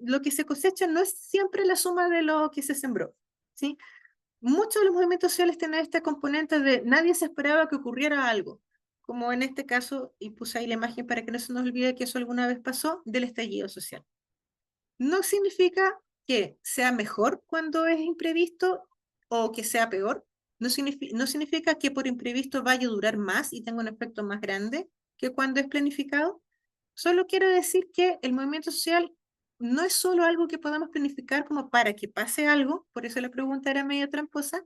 lo que se cosecha no es siempre la suma de lo que se sembró, ¿sí? Muchos de los movimientos sociales tienen este componente de nadie se esperaba que ocurriera algo, como en este caso, y puse ahí la imagen para que no se nos olvide que eso alguna vez pasó, del estallido social. No significa que sea mejor cuando es imprevisto o que sea peor. No significa que por imprevisto vaya a durar más y tenga un efecto más grande que cuando es planificado. Solo quiero decir que el movimiento social no es solo algo que podamos planificar como para que pase algo, por eso la pregunta era medio tramposa,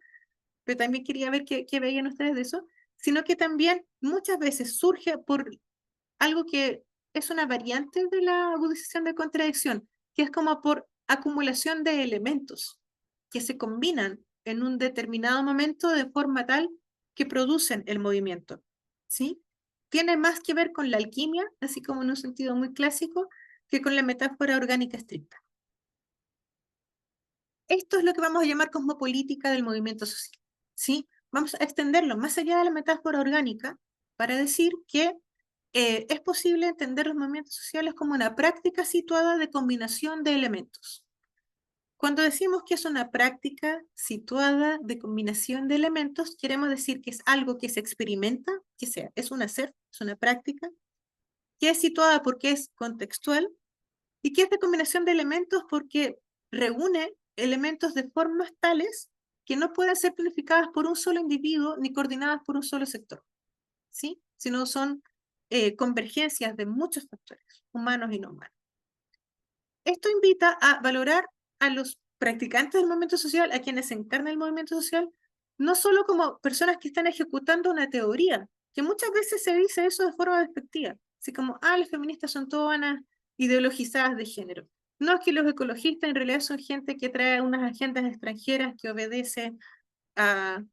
pero también quería ver qué veían ustedes de eso, sino que también muchas veces surge por algo que es una variante de la agudización de contradicción, que es como por acumulación de elementos que se combinan en un determinado momento de forma tal que producen el movimiento, ¿sí? Tiene más que ver con la alquimia, así como en un sentido muy clásico, que con la metáfora orgánica estricta. Esto es lo que vamos a llamar cosmopolítica del movimiento social, ¿sí? Vamos a extenderlo más allá de la metáfora orgánica para decir que es posible entender los movimientos sociales como una práctica situada de combinación de elementos. Cuando decimos que es una práctica situada de combinación de elementos, queremos decir que es algo que se experimenta, que sea, es un hacer, es una práctica, que es situada porque es contextual y que es de combinación de elementos porque reúne elementos de formas tales que no pueden ser planificadas por un solo individuo ni coordinadas por un solo sector, ¿sí? Sino son convergencias de muchos factores, humanos y no humanos. Esto invita a valorar a los practicantes del movimiento social, a quienes encarnan el movimiento social, no solo como personas que están ejecutando una teoría, que muchas veces se dice eso de forma despectiva, así como, las feministas son todas ideologizadas de género. No, es que los ecologistas en realidad son gente que trae unas agendas extranjeras que obedecen a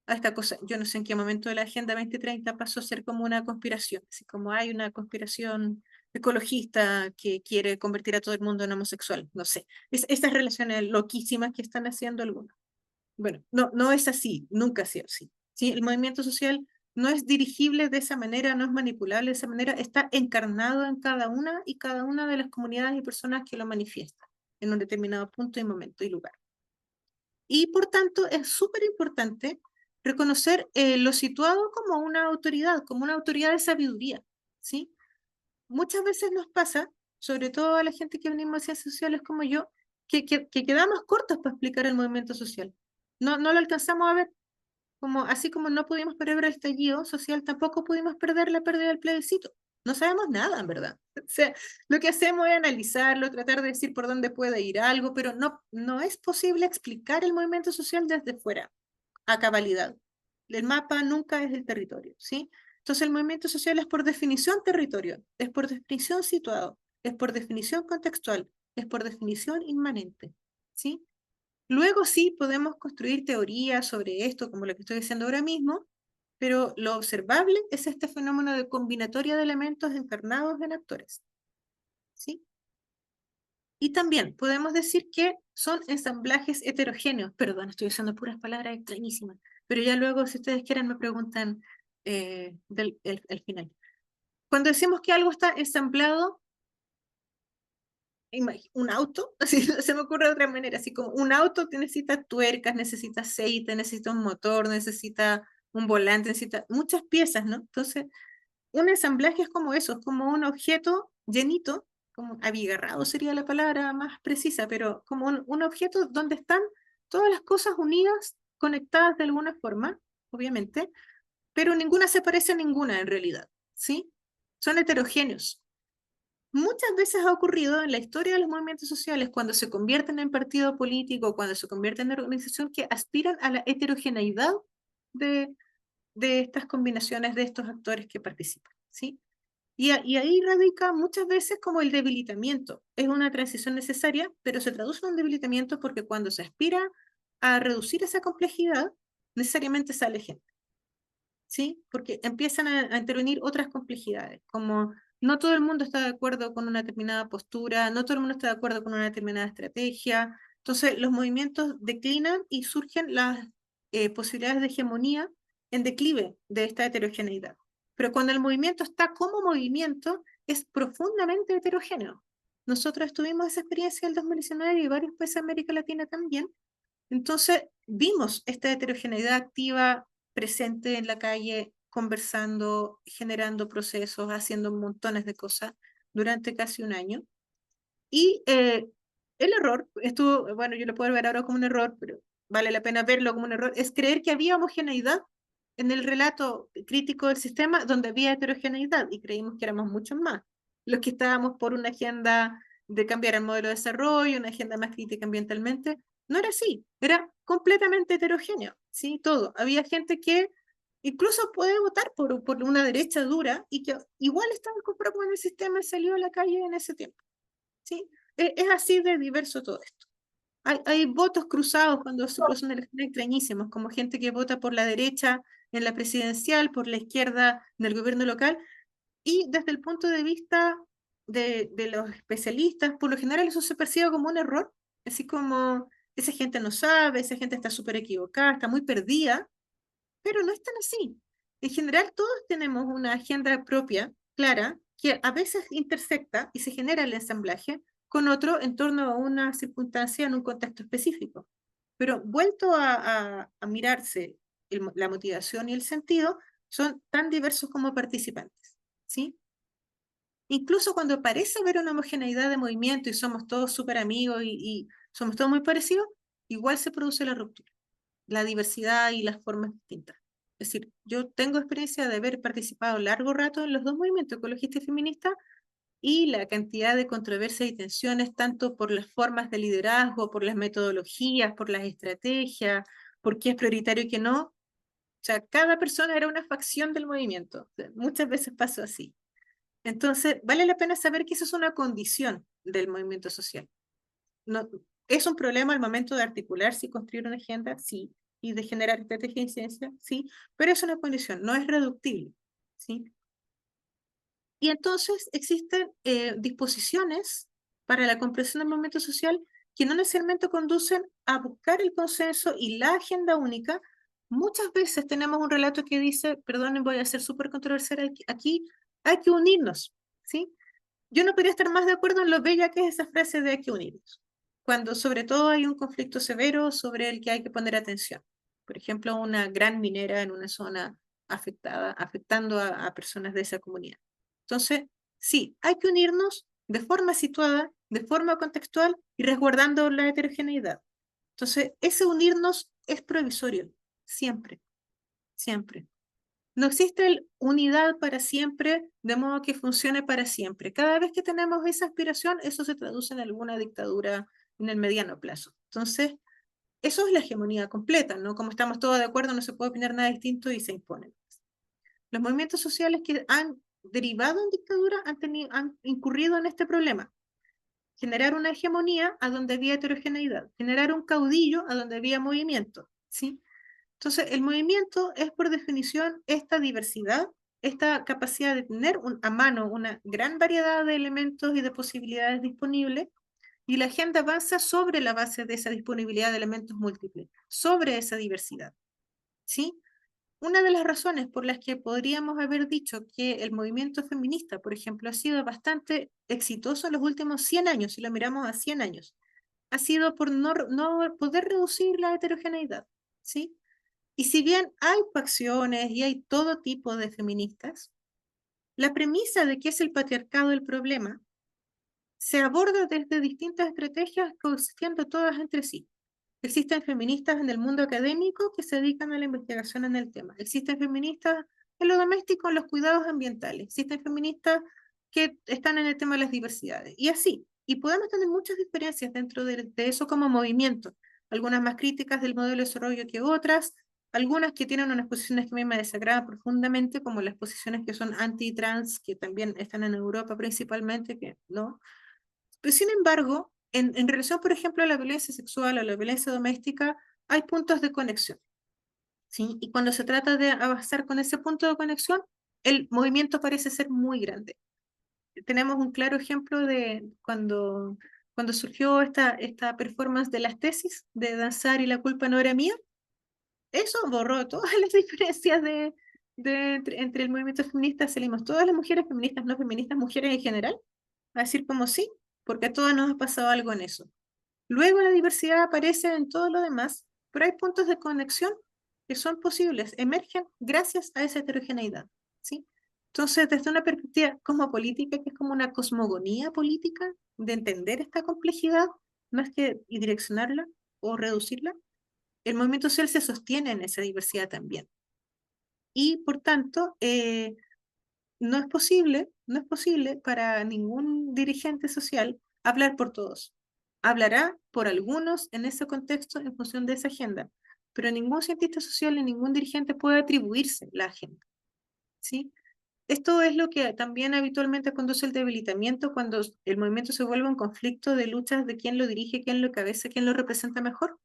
esta cosa. Yo no sé en qué momento de la Agenda 2030 pasó a ser como una conspiración, así como hay una conspiración ecologista que quiere convertir a todo el mundo en homosexual, no sé. Estas relaciones loquísimas que están haciendo algunos. Bueno, no es así, nunca ha sido así. ¿Sí? El movimiento social no es dirigible de esa manera, no es manipulable de esa manera, está encarnado en cada una y cada una de las comunidades y personas que lo manifiestan en un determinado punto y momento y lugar. Y por tanto es súper importante reconocer lo situado como una autoridad de sabiduría, ¿sí? Muchas veces nos pasa, sobre todo a la gente que venimos de ciencias sociales como yo, que quedamos cortos para explicar el movimiento social. No lo alcanzamos a ver, así como no pudimos perder el estallido social, tampoco pudimos perder la pérdida del plebiscito. No sabemos nada, en verdad. O sea, lo que hacemos es analizarlo, tratar de decir por dónde puede ir algo, pero no es posible explicar el movimiento social desde fuera, a cabalidad. El mapa nunca es el territorio, ¿sí? Entonces el movimiento social es por definición territorio, es por definición situado, es por definición contextual, es por definición inmanente, ¿sí? Luego sí podemos construir teorías sobre esto, como lo que estoy diciendo ahora mismo, pero lo observable es este fenómeno de combinatoria de elementos encarnados en actores, ¿sí? Y también podemos decir que son ensamblajes heterogéneos. Perdón, estoy usando puras palabras extrañísimas, pero ya luego, si ustedes quieren, me preguntan el final. Cuando decimos que algo está ensamblado, un auto, así se me ocurre de otra manera, así como un auto que necesita tuercas, necesita aceite, necesita un motor, necesita un volante, necesita muchas piezas, ¿no? Entonces, un ensamblaje es como eso, es como un objeto llenito, como abigarrado sería la palabra más precisa, pero como un objeto donde están todas las cosas unidas, conectadas de alguna forma, obviamente, pero ninguna se parece a ninguna en realidad, ¿sí? Son heterogéneos. Muchas veces ha ocurrido en la historia de los movimientos sociales, cuando se convierten en partido político, cuando se convierten en organización, que aspiran a la heterogeneidad de, de estas combinaciones de estos actores que participan, ¿sí? Y ahí radica muchas veces como el debilitamiento. Es una transición necesaria, pero se traduce en un debilitamiento porque cuando se aspira a reducir esa complejidad, necesariamente sale gente, ¿sí? Porque empiezan a intervenir otras complejidades, como no todo el mundo está de acuerdo con una determinada postura, no todo el mundo está de acuerdo con una determinada estrategia. Entonces, los movimientos declinan y surgen las posibilidades de hegemonía en declive de esta heterogeneidad. Pero cuando el movimiento está como movimiento, es profundamente heterogéneo. Nosotros tuvimos esa experiencia en el 2019 y varios países de América Latina también. Entonces, vimos esta heterogeneidad activa presente en la calle, conversando, generando procesos, haciendo montones de cosas durante casi un año. Y el error, esto, bueno, yo lo puedo ver ahora como un error, pero vale la pena verlo como un error, es creer que había homogeneidad en el relato crítico del sistema donde había heterogeneidad y creímos que éramos muchos más. Los que estábamos por una agenda de cambiar el modelo de desarrollo, una agenda más crítica ambientalmente, no era así, era completamente heterogéneo, ¿sí? Todo. Había gente que incluso puede votar por una derecha dura y que igual estaba comprado con el sistema y salió a la calle en ese tiempo, ¿sí? Es así de diverso todo esto. Hay votos cruzados cuando se cruzan elecciones extrañísimos, como gente que vota por la derecha en la presidencial, por la izquierda en el gobierno local, y desde el punto de vista de los especialistas, por lo general eso se percibe como un error, así como esa gente no sabe, esa gente está súper equivocada, está muy perdida, pero no es tan así. En general todos tenemos una agenda propia, clara, que a veces intersecta y se genera el ensamblaje con otro en torno a una circunstancia en un contexto específico. Pero vuelto a mirarse la motivación y el sentido, son tan diversos como participantes, ¿sí? Incluso cuando parece haber una homogeneidad de movimiento y somos todos súper amigos y somos todos muy parecidos, igual se produce la ruptura, la diversidad y las formas distintas. Es decir, yo tengo experiencia de haber participado largo rato en los dos movimientos, ecologista y feminista, y la cantidad de controversias y tensiones, tanto por las formas de liderazgo, por las metodologías, por las estrategias, por qué es prioritario y qué no. O sea, cada persona era una facción del movimiento. O sea, muchas veces pasó así. Entonces, vale la pena saber que eso es una condición del movimiento social. No, ¿es un problema al momento de articularse y construir una agenda? Sí. Y de generar estrategia de incidencia, sí, pero es una condición, no es reductible, ¿sí? Y entonces existen disposiciones para la comprensión del movimiento social que no necesariamente conducen a buscar el consenso y la agenda única. Muchas veces tenemos un relato que dice, perdonen, voy a ser súper controversial aquí, hay que unirnos, ¿sí? Yo no podría estar más de acuerdo en lo bella que es esa frase de hay que unirnos, cuando sobre todo hay un conflicto severo sobre el que hay que poner atención. Por ejemplo, una gran minera en una zona afectada, afectando a personas de esa comunidad. Entonces, sí, hay que unirnos de forma situada, de forma contextual y resguardando la heterogeneidad. Entonces, ese unirnos es provisorio, siempre, siempre. No existe el unidad para siempre, de modo que funcione para siempre. Cada vez que tenemos esa aspiración, eso se traduce en alguna dictadura en el mediano plazo. Entonces, eso es la hegemonía completa, ¿no? Como estamos todos de acuerdo, no se puede opinar nada distinto y se imponen. Los movimientos sociales que han derivado en dictadura han incurrido en este problema. Generar una hegemonía a donde había heterogeneidad, generar un caudillo a donde había movimiento, ¿sí? Entonces, el movimiento es por definición esta diversidad, esta capacidad de tener a mano una gran variedad de elementos y de posibilidades disponibles, y la agenda avanza sobre la base de esa disponibilidad de elementos múltiples, sobre esa diversidad, ¿sí? Una de las razones por las que podríamos haber dicho que el movimiento feminista, por ejemplo, ha sido bastante exitoso en los últimos 100 años, si lo miramos a 100 años, ha sido por no poder reducir la heterogeneidad, ¿sí? Y si bien hay facciones y hay todo tipo de feministas, la premisa de que es el patriarcado el problema se aborda desde distintas estrategias coexistiendo todas entre sí. Existen feministas en el mundo académico que se dedican a la investigación en el tema. Existen feministas en lo doméstico, en los cuidados ambientales. Existen feministas que están en el tema de las diversidades. Y así. Y podemos tener muchas diferencias dentro de eso como movimiento. Algunas más críticas del modelo de desarrollo que otras. Algunas que tienen unas posiciones que a mí me desagradan profundamente, como las posiciones que son anti-trans, que también están en Europa principalmente, que no. Pero sin embargo, en relación, por ejemplo, a la violencia sexual o la violencia doméstica, hay puntos de conexión, ¿sí? Y cuando se trata de avanzar con ese punto de conexión, el movimiento parece ser muy grande. tenemos un claro ejemplo de cuando surgió esta performance de las tesis de danzar y la culpa no era mía. Eso borró todas las diferencias entre el movimiento feminista. Salimos todas las mujeres feministas, no feministas, mujeres en general, a decir como sí, porque a todas nos ha pasado algo en eso. Luego la diversidad aparece en todo lo demás, pero hay puntos de conexión que son posibles, emergen gracias a esa heterogeneidad, ¿sí? Entonces, desde una perspectiva cosmopolítica, que es como una cosmogonía política, de entender esta complejidad, más que y direccionarla o reducirla, el movimiento social se sostiene en esa diversidad también. Y por tanto, no es posible para ningún dirigente social hablar por todos. Hablará por algunos en ese contexto en función de esa agenda, pero ningún cientista social ni ningún dirigente puede atribuirse la agenda, ¿sí? Esto es lo que también habitualmente conduce al debilitamiento cuando el movimiento se vuelve un conflicto de luchas de quién lo dirige, quién lo cabeza, quién lo representa mejor.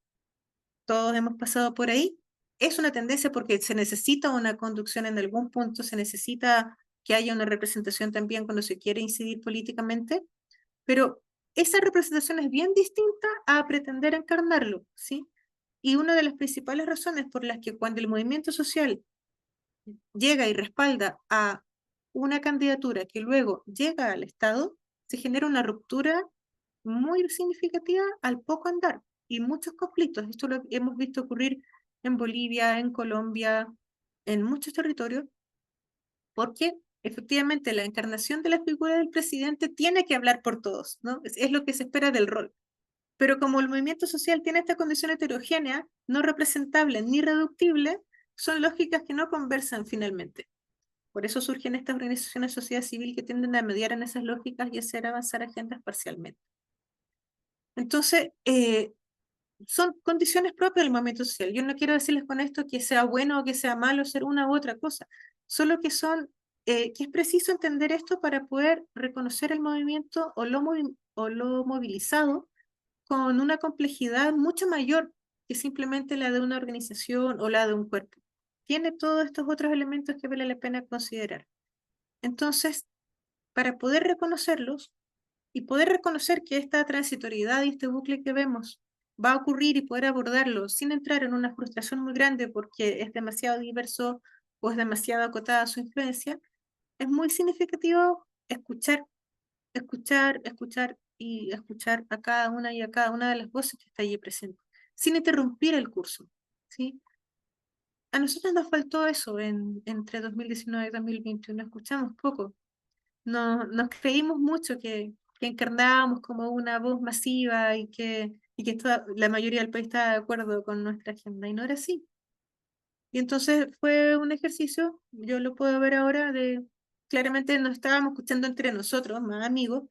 Todos hemos pasado por ahí. Es una tendencia porque se necesita una conducción en algún punto, se necesita que haya una representación también cuando se quiere incidir políticamente, pero esa representación es bien distinta a pretender encarnarlo, ¿sí? Y una de las principales razones por las que cuando el movimiento social llega y respalda a una candidatura que luego llega al Estado, se genera una ruptura muy significativa al poco andar y muchos conflictos. Esto lo hemos visto ocurrir en Bolivia, en Colombia, en muchos territorios, porque efectivamente la encarnación de la figura del presidente tiene que hablar por todos, ¿no? Es lo que se espera del rol. Pero como el movimiento social tiene esta condición heterogénea, no representable ni reductible, son lógicas que no conversan finalmente. Por eso surgen estas organizaciones de sociedad civil que tienden a mediar en esas lógicas y hacer avanzar agendas parcialmente. Entonces, son condiciones propias del movimiento social. Yo no quiero decirles con esto que sea bueno o que sea malo ser una u otra cosa, solo que que es preciso entender esto para poder reconocer el movimiento o lo movilizado con una complejidad mucho mayor que simplemente la de una organización o la de un cuerpo. Tiene todos estos otros elementos que vale la pena considerar. Entonces, para poder reconocerlos y poder reconocer que esta transitoriedad y este bucle que vemos va a ocurrir y poder abordarlo sin entrar en una frustración muy grande porque es demasiado diverso o es demasiado acotada su influencia, es muy significativo escuchar, escuchar y escuchar a cada una y a cada una de las voces que está allí presente, sin interrumpir el curso, ¿sí? A nosotros nos faltó eso entre 2019 y 2021, escuchamos poco. Nos creímos mucho que encarnábamos como una voz masiva y que la mayoría del país estaba de acuerdo con nuestra agenda, y no era así. Y entonces fue un ejercicio, yo lo puedo ver ahora, claramente nos estábamos escuchando entre nosotros, más amigos,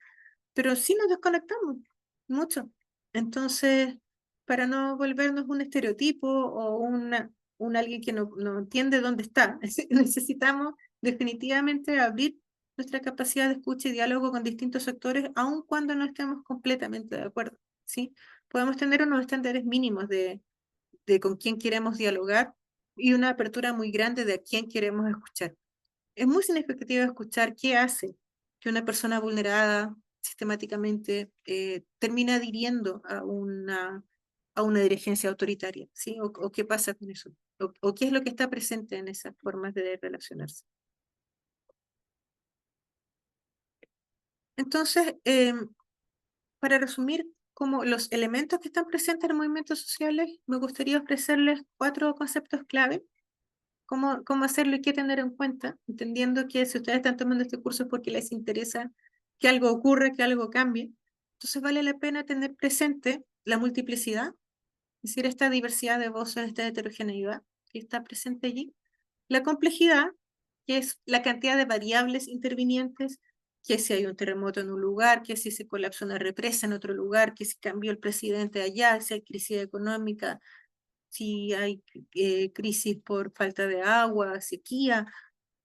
pero sí nos desconectamos mucho. Entonces, para no volvernos un estereotipo o un alguien que no entiende dónde está, necesitamos definitivamente abrir nuestra capacidad de escucha y diálogo con distintos sectores, aun cuando no estemos completamente de acuerdo, ¿sí? Podemos tener unos estándares mínimos de con quién queremos dialogar y una apertura muy grande de a quién queremos escuchar. Es muy significativo escuchar qué hace que una persona vulnerada sistemáticamente termina adhiriendo a una dirigencia autoritaria, ¿sí? O qué pasa con eso, o qué es lo que está presente en esas formas de relacionarse. Entonces, para resumir, como los elementos que están presentes en los movimientos sociales, me gustaría ofrecerles 4 conceptos clave. Cómo hacerlo y qué tener en cuenta, entendiendo que si ustedes están tomando este curso es porque les interesa que algo ocurra, que algo cambie. Entonces vale la pena tener presente la multiplicidad, es decir, esta diversidad de voces, esta heterogeneidad que está presente allí. La complejidad, que es la cantidad de variables intervinientes, que si hay un terremoto en un lugar, que si se colapsa una represa en otro lugar, que si cambió el presidente allá, si hay crisis económica, si hay crisis por falta de agua, sequía,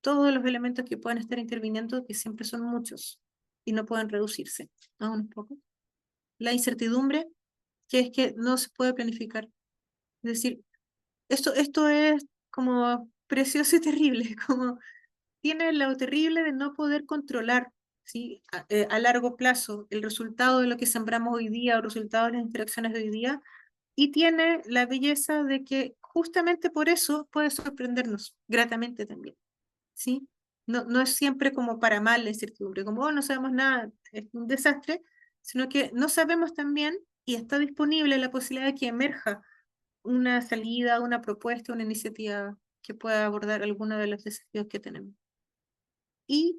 todos los elementos que pueden estar interviniendo, que siempre son muchos y no pueden reducirse aún un poco. La incertidumbre, que es que no se puede planificar. Es decir, esto es como precioso y terrible, como tiene lo terrible de no poder controlar ¿sí? A largo plazo, el resultado de lo que sembramos hoy día, o el resultado de las interacciones de hoy día, y tiene la belleza de que justamente por eso puede sorprendernos gratamente también, ¿sí? No es siempre como para mal la incertidumbre, como "Oh, no sabemos nada, es un desastre", sino que no sabemos también y está disponible la posibilidad de que emerja una salida, una propuesta, una iniciativa que pueda abordar alguno de los desafíos que tenemos. Y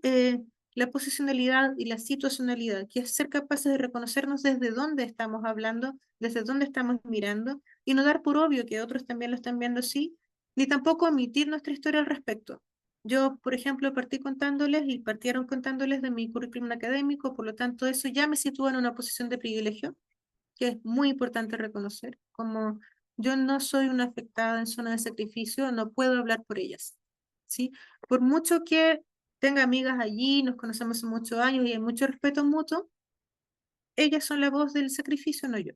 la posicionalidad y la situacionalidad, que es ser capaces de reconocernos desde dónde estamos hablando, desde dónde estamos mirando, y no dar por obvio que otros también lo están viendo así, ni tampoco omitir nuestra historia al respecto. Yo, por ejemplo, partí contándoles y partieron contándoles de mi currículum académico, por lo tanto eso ya me sitúa en una posición de privilegio, que es muy importante reconocer. Como yo no soy una afectada en zona de sacrificio, no puedo hablar por ellas, ¿sí? Por mucho que tenga amigas allí, nos conocemos hace muchos años y hay mucho respeto mutuo, ellas son la voz del sacrificio, no yo.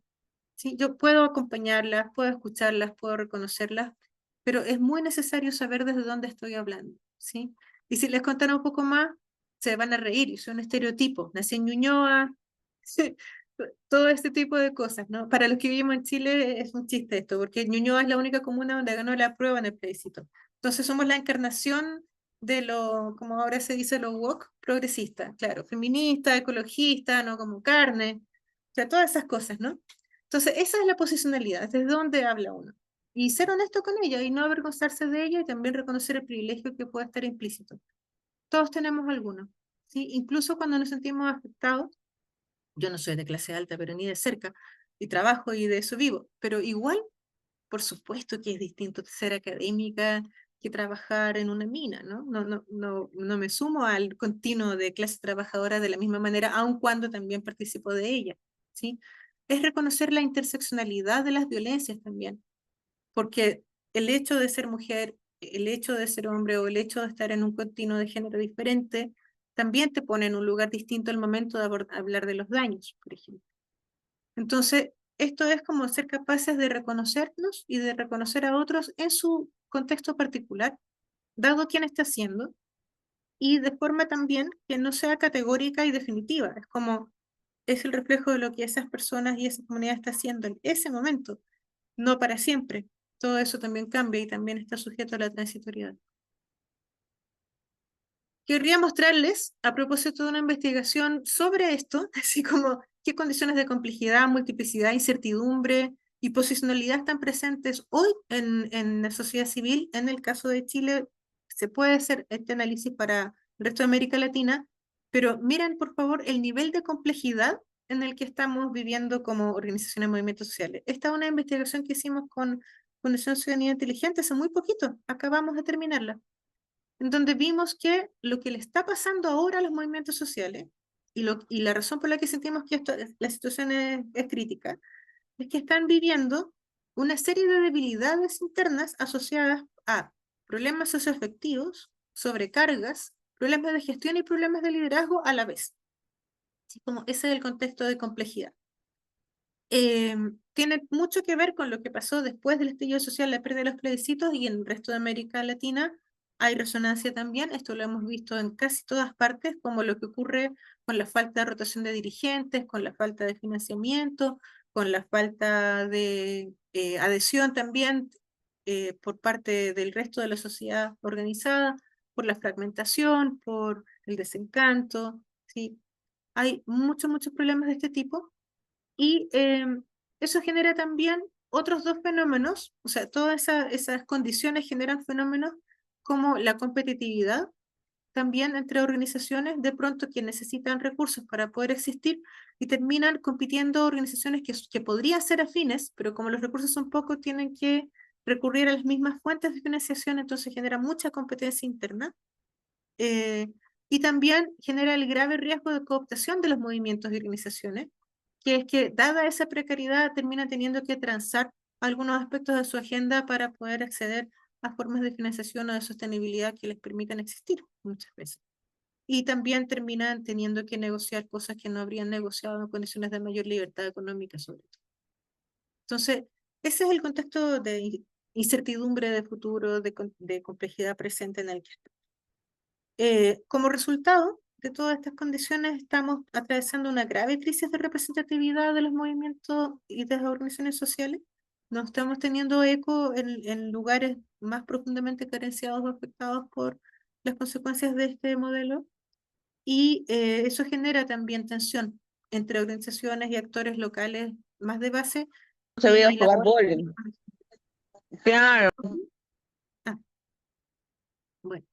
¿Sí? Yo puedo acompañarlas, puedo escucharlas, puedo reconocerlas, pero es muy necesario saber desde dónde estoy hablando, ¿sí? Y si les contara un poco más, se van a reír, y son estereotipos. Nací en Ñuñoa, todo este tipo de cosas, ¿no? Para los que vivimos en Chile es un chiste esto, porque Ñuñoa es la única comuna donde ganó la prueba en el plebiscito. Entonces somos la encarnación de lo, como ahora se dice, lo woke progresista, claro, feminista, ecologista, no como carne, o sea, todas esas cosas, ¿no? Entonces, esa es la posicionalidad, desde dónde habla uno. Y ser honesto con ella y no avergonzarse de ella y también reconocer el privilegio que puede estar implícito. Todos tenemos alguno, ¿sí? Incluso cuando nos sentimos afectados, yo no soy de clase alta, pero ni de cerca, y trabajo y de eso vivo, pero igual, por supuesto que es distinto ser académica que trabajar en una mina, ¿no? No me sumo al continuo de clase trabajadora de la misma manera, aun cuando también participo de ella, ¿sí? Es reconocer la interseccionalidad de las violencias también, porque el hecho de ser mujer, el hecho de ser hombre o el hecho de estar en un continuo de género diferente, también te pone en un lugar distinto al momento de hablar de los daños, por ejemplo. Entonces, esto es como ser capaces de reconocernos y de reconocer a otros en su contexto particular, dado quién está haciendo, y de forma también que no sea categórica y definitiva. Es como, es el reflejo de lo que esas personas y esa comunidad está haciendo en ese momento, no para siempre. Todo eso también cambia y también está sujeto a la transitoriedad. Querría mostrarles, a propósito de una investigación sobre esto, así como qué condiciones de complejidad, multiplicidad, incertidumbre y posicionalidad están presentes hoy en la sociedad civil. En el caso de Chile, se puede hacer este análisis para el resto de América Latina, pero miren, por favor, el nivel de complejidad en el que estamos viviendo como organizaciones de movimientos sociales. Esta es una investigación que hicimos con Fundación Ciudadanía Inteligente hace muy poquito, acabamos de terminarla, en donde vimos que lo que le está pasando ahora a los movimientos sociales y la razón por la que sentimos que la situación es crítica es que están viviendo una serie de debilidades internas asociadas a problemas socioafectivos, sobrecargas, problemas de gestión y problemas de liderazgo a la vez. Así como ese es el contexto de complejidad. Tiene mucho que ver con lo que pasó después del estallido social, la pérdida de los plebiscitos, y en el resto de América Latina hay resonancia también. Esto lo hemos visto en casi todas partes, como lo que ocurre con la falta de rotación de dirigentes, con la falta de financiamiento, con la falta de adhesión también por parte del resto de la sociedad organizada, por la fragmentación, por el desencanto, ¿sí? Hay muchos problemas de este tipo y eso genera también otros dos fenómenos, o sea, esas condiciones generan fenómenos como la competitividad también entre organizaciones, de pronto que necesitan recursos para poder existir y terminan compitiendo organizaciones que podrían ser afines, pero como los recursos son pocos, tienen que recurrir a las mismas fuentes de financiación, entonces genera mucha competencia interna. eh, y también genera el grave riesgo de cooptación de los movimientos y organizaciones, que es que dada esa precariedad termina teniendo que transar algunos aspectos de su agenda para poder acceder a formas de financiación o de sostenibilidad que les permitan existir muchas veces. Y también terminan teniendo que negociar cosas que no habrían negociado en condiciones de mayor libertad económica, sobre todo. Entonces, ese es el contexto de incertidumbre de futuro, de complejidad presente en el que estamos. Como resultado de todas estas condiciones estamos atravesando una grave crisis de representatividad de los movimientos y de las organizaciones sociales. No estamos teniendo eco en lugares más profundamente carenciados o afectados por las consecuencias de este modelo. Y eso genera también tensión entre organizaciones y actores locales más de base Se veía y la jugar bowling. Claro. Ah, bueno.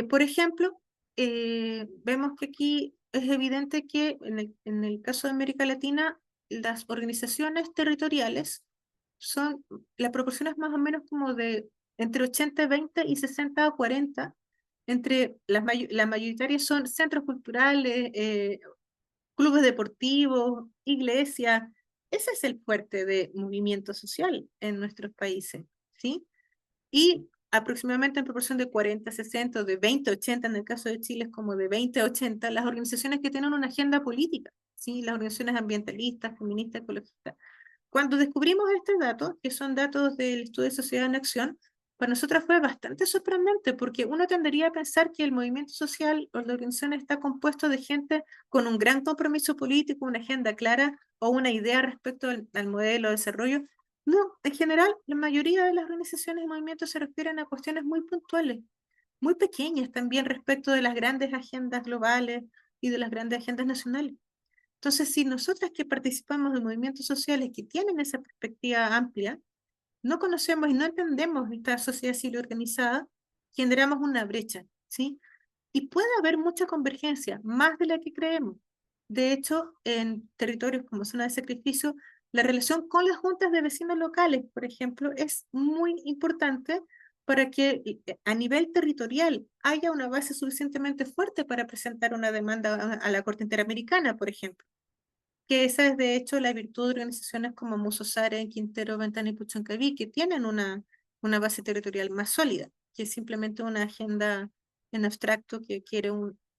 Por ejemplo, vemos que aquí es evidente que en el caso de América Latina, las organizaciones territoriales son, la proporción es más o menos como de entre 80-20 y 60-40, entre la mayoritaria son centros culturales, clubes deportivos, iglesias. Ese es el fuerte de movimiento social en nuestros países, ¿sí? Y aproximadamente en proporción de 40-60 o de 20-80, en el caso de Chile es como de 20-80, las organizaciones que tienen una agenda política, ¿sí? Las organizaciones ambientalistas, feministas, ecologistas. Cuando descubrimos este dato, que son datos del Estudio de Sociedad en Acción, para nosotras fue bastante sorprendente, porque uno tendería a pensar que el movimiento social o la organización está compuesto de gente con un gran compromiso político, una agenda clara o una idea respecto al modelo de desarrollo. No, en general, la mayoría de las organizaciones y movimientos se refieren a cuestiones muy puntuales, muy pequeñas también respecto de las grandes agendas globales y de las grandes agendas nacionales. Entonces, si nosotras que participamos de movimientos sociales que tienen esa perspectiva amplia, no conocemos y no entendemos esta sociedad civil organizada, generamos una brecha, ¿sí? Y puede haber mucha convergencia, más de la que creemos. De hecho, en territorios como zona de sacrificio, la relación con las juntas de vecinos locales, por ejemplo, es muy importante para que a nivel territorial haya una base suficientemente fuerte para presentar una demanda a la Corte Interamericana, por ejemplo. Que esa es de hecho la virtud de organizaciones como Musosare, Quintero, Ventana y Puchoncaví, que tienen una base territorial más sólida, que es simplemente una agenda en abstracto que quiere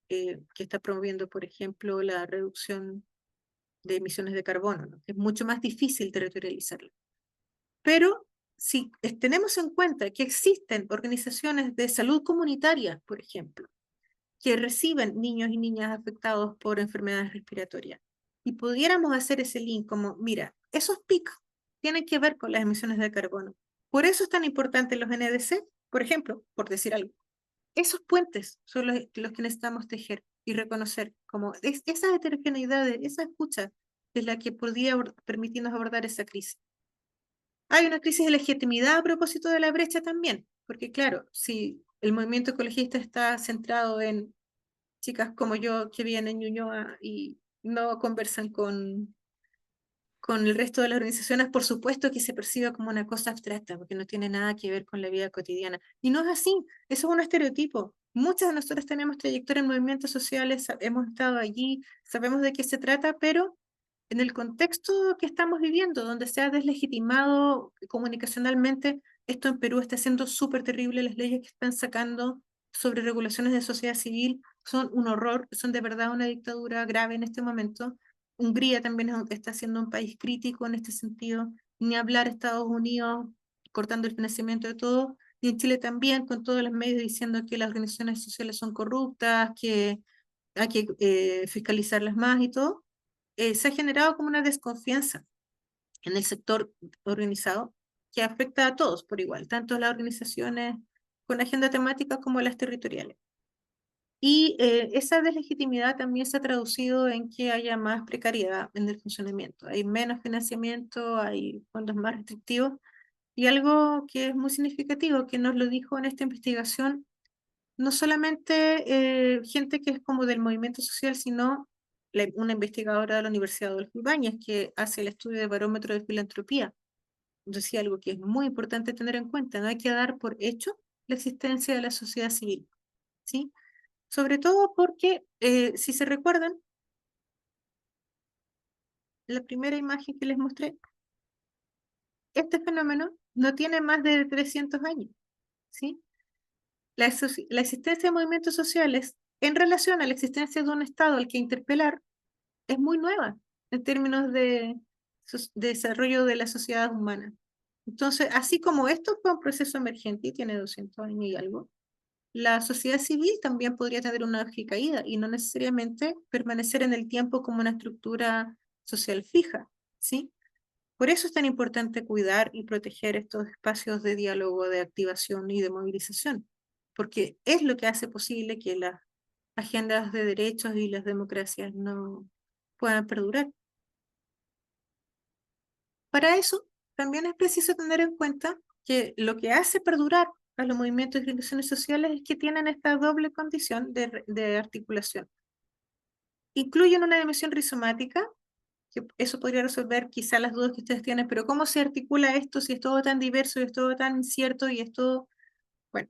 que está promoviendo, por ejemplo, la reducción de emisiones de carbono, ¿no? Es mucho más difícil territorializarlo. Pero si tenemos en cuenta que existen organizaciones de salud comunitaria, por ejemplo, que reciben niños y niñas afectados por enfermedades respiratorias. Y pudiéramos hacer ese link como, mira, esos picos tienen que ver con las emisiones de carbono. Por eso es tan importante los NDC, por ejemplo, por decir algo. Esos puentes son los que necesitamos tejer y reconocer como esas heterogeneidades, esa escucha es la que podría permitirnos abordar esa crisis. Hay una crisis de legitimidad a propósito de la brecha también, porque claro, si el movimiento ecologista está centrado en chicas como yo que viven en Ñuñoa y no conversan con el resto de las organizaciones, por supuesto que se percibe como una cosa abstracta, porque no tiene nada que ver con la vida cotidiana. Y no es así, eso es un estereotipo. Muchas de nosotros tenemos trayectoria en movimientos sociales, hemos estado allí, sabemos de qué se trata, pero en el contexto que estamos viviendo, donde se ha deslegitimado comunicacionalmente, esto en Perú está siendo súper terrible, las leyes que están sacando sobre regulaciones de sociedad civil son un horror, son de verdad una dictadura grave en este momento. Hungría también está siendo un país crítico en este sentido, ni hablar Estados Unidos cortando el financiamiento de todo, y en Chile también con todos los medios diciendo que las organizaciones sociales son corruptas, que hay que fiscalizarlas más y todo. Se ha generado como una desconfianza en el sector organizado que afecta a todos por igual, tanto las organizaciones con agenda temática como las territoriales. Y esa deslegitimidad también se ha traducido en que haya más precariedad en el funcionamiento. Hay menos financiamiento, hay fondos más restrictivos. Y algo que es muy significativo, que nos lo dijo en esta investigación, no solamente gente que es como del movimiento social, sino una investigadora de la Universidad Adolfo Ibáñez que hace el estudio de barómetro de filantropía. Decía algo que es muy importante tener en cuenta, no hay que dar por hecho la existencia de la sociedad civil, ¿sí? Sobre todo porque, si se recuerdan, la primera imagen que les mostré, este fenómeno no tiene más de 300 años, ¿sí? La existencia de movimientos sociales en relación a la existencia de un Estado al que interpelar es muy nueva en términos de desarrollo de la sociedad humana. Entonces, así como esto fue un proceso emergente y tiene 200 años y algo, la sociedad civil también podría tener una lógica caída y no necesariamente permanecer en el tiempo como una estructura social fija, ¿sí? Por eso es tan importante cuidar y proteger estos espacios de diálogo, de activación y de movilización, porque es lo que hace posible que las agendas de derechos y las democracias no puedan perdurar. Para eso, también es preciso tener en cuenta que lo que hace perdurar a los movimientos y organizaciones sociales es que tienen esta doble condición de articulación. Incluyen una dimensión rizomática, que eso podría resolver quizá las dudas que ustedes tienen, pero ¿cómo se articula esto si es todo tan diverso y es todo tan incierto y es todo... Bueno,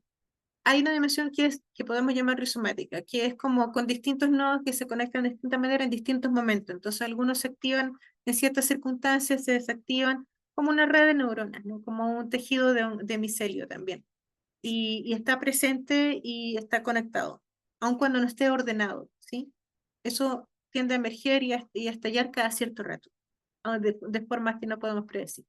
hay una dimensión que podemos llamar rizomática, que es como con distintos nodos que se conectan de distinta manera en distintos momentos. Entonces algunos se activan en ciertas circunstancias, se desactivan como una red de neuronas, ¿no? Como un tejido de micelio también. Y está presente y está conectado, aun cuando no esté ordenado, ¿sí? Eso tiende a emerger y a estallar cada cierto rato, de formas que no podemos predecir.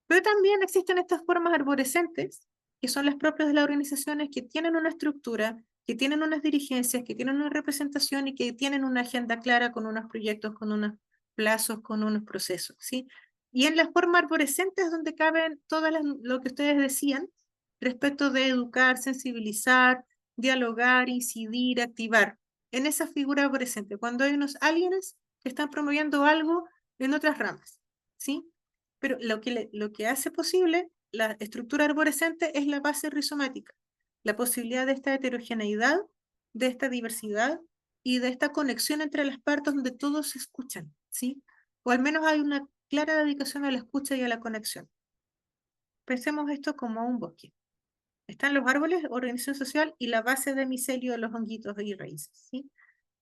Pero también existen estas formas arborescentes, que son las propias de las organizaciones, que tienen una estructura, que tienen unas dirigencias, que tienen una representación y que tienen una agenda clara con unos proyectos, con unos plazos, con unos procesos, ¿sí? Y en las formas arborescentes es donde caben todas lo que ustedes decían respecto de educar, sensibilizar, dialogar, incidir, activar. En esa figura arborescente, cuando hay unos alguienes que están promoviendo algo en otras ramas, ¿sí? Pero lo que hace posible la estructura arborescente es la base rizomática, la posibilidad de esta heterogeneidad, de esta diversidad y de esta conexión entre las partes donde todos se escuchan, ¿sí? O al menos hay una clara dedicación a la escucha y a la conexión. Pensemos esto como un bosque. Están los árboles, organización social y la base de micelio de los honguitos y raíces, ¿sí?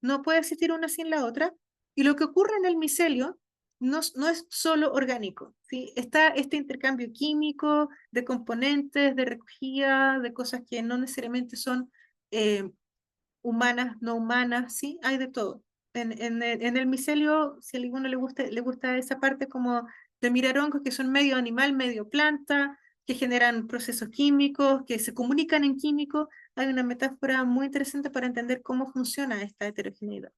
No puede existir una sin la otra, y lo que ocurre en el micelio no es solo orgánico, ¿sí? Está este intercambio químico de componentes, de recogida, de cosas que no necesariamente son humanas, no humanas, ¿sí? Hay de todo. En el micelio, si a alguno le gusta esa parte como de mirar hongos que son medio animal, medio planta, que generan procesos químicos, que se comunican en químicos, hay una metáfora muy interesante para entender cómo funciona esta heterogeneidad.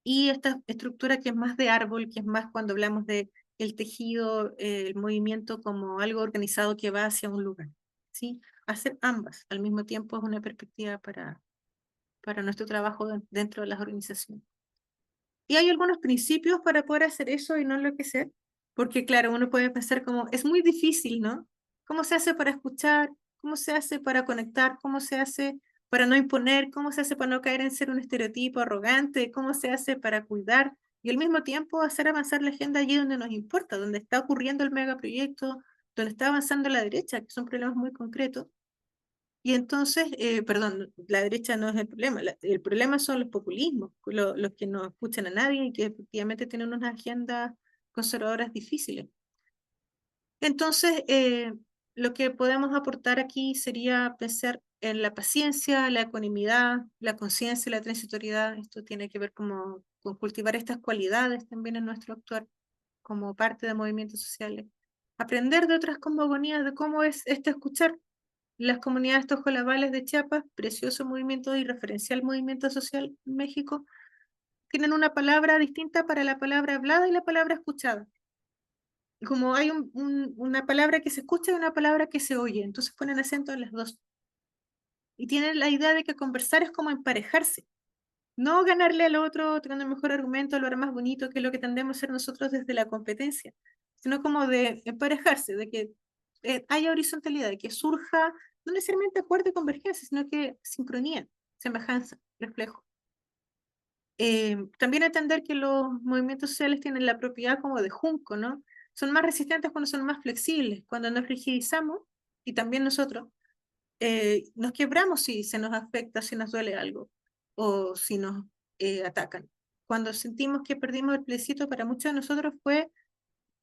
Y esta estructura que es más de árbol, que es más cuando hablamos de el tejido, el movimiento como algo organizado que va hacia un lugar, ¿sí? Hacer ambas al mismo tiempo es una perspectiva para nuestro trabajo dentro de las organizaciones. Y hay algunos principios para poder hacer eso y no enloquecer, porque claro, uno puede pensar como, es muy difícil, ¿no? ¿Cómo se hace para escuchar? ¿Cómo se hace para conectar? ¿Cómo se hace para no imponer? ¿Cómo se hace para no caer en ser un estereotipo arrogante? ¿Cómo se hace para cuidar? Y al mismo tiempo hacer avanzar la agenda allí donde nos importa, donde está ocurriendo el megaproyecto, donde está avanzando la derecha, que son problemas muy concretos. Y entonces, perdón, la derecha no es el problema, el problema son los populismos, los que no escuchan a nadie y que efectivamente tienen unas agendas conservadoras difíciles. Entonces, lo que podemos aportar aquí sería pensar en la paciencia, la ecuanimidad, la conciencia y la transitoriedad. Esto tiene que ver como, con cultivar estas cualidades también en nuestro actuar como parte de movimientos sociales. Aprender de otras cosmogonías de cómo es este escuchar. Las comunidades tojolabales de Chiapas, precioso movimiento y referencial movimiento social en México, tienen una palabra distinta para la palabra hablada y la palabra escuchada. Como hay una palabra que se escucha y una palabra que se oye, entonces ponen acento en las dos. Y tienen la idea de que conversar es como emparejarse, no ganarle al otro, tener el mejor argumento, lo más bonito, que es lo que tendemos a hacer nosotros desde la competencia, sino como de emparejarse, de que haya horizontalidad, de que surja no necesariamente acuerdo y convergencia, sino que sincronía, semejanza, reflejo. También entender que los movimientos sociales tienen la propiedad como de junco, ¿no? Son más resistentes cuando son más flexibles, cuando nos rigidizamos, y también nosotros, nos quebramos si se nos afecta, si nos duele algo, o si nos atacan. Cuando sentimos que perdimos el plebiscito, para muchos de nosotros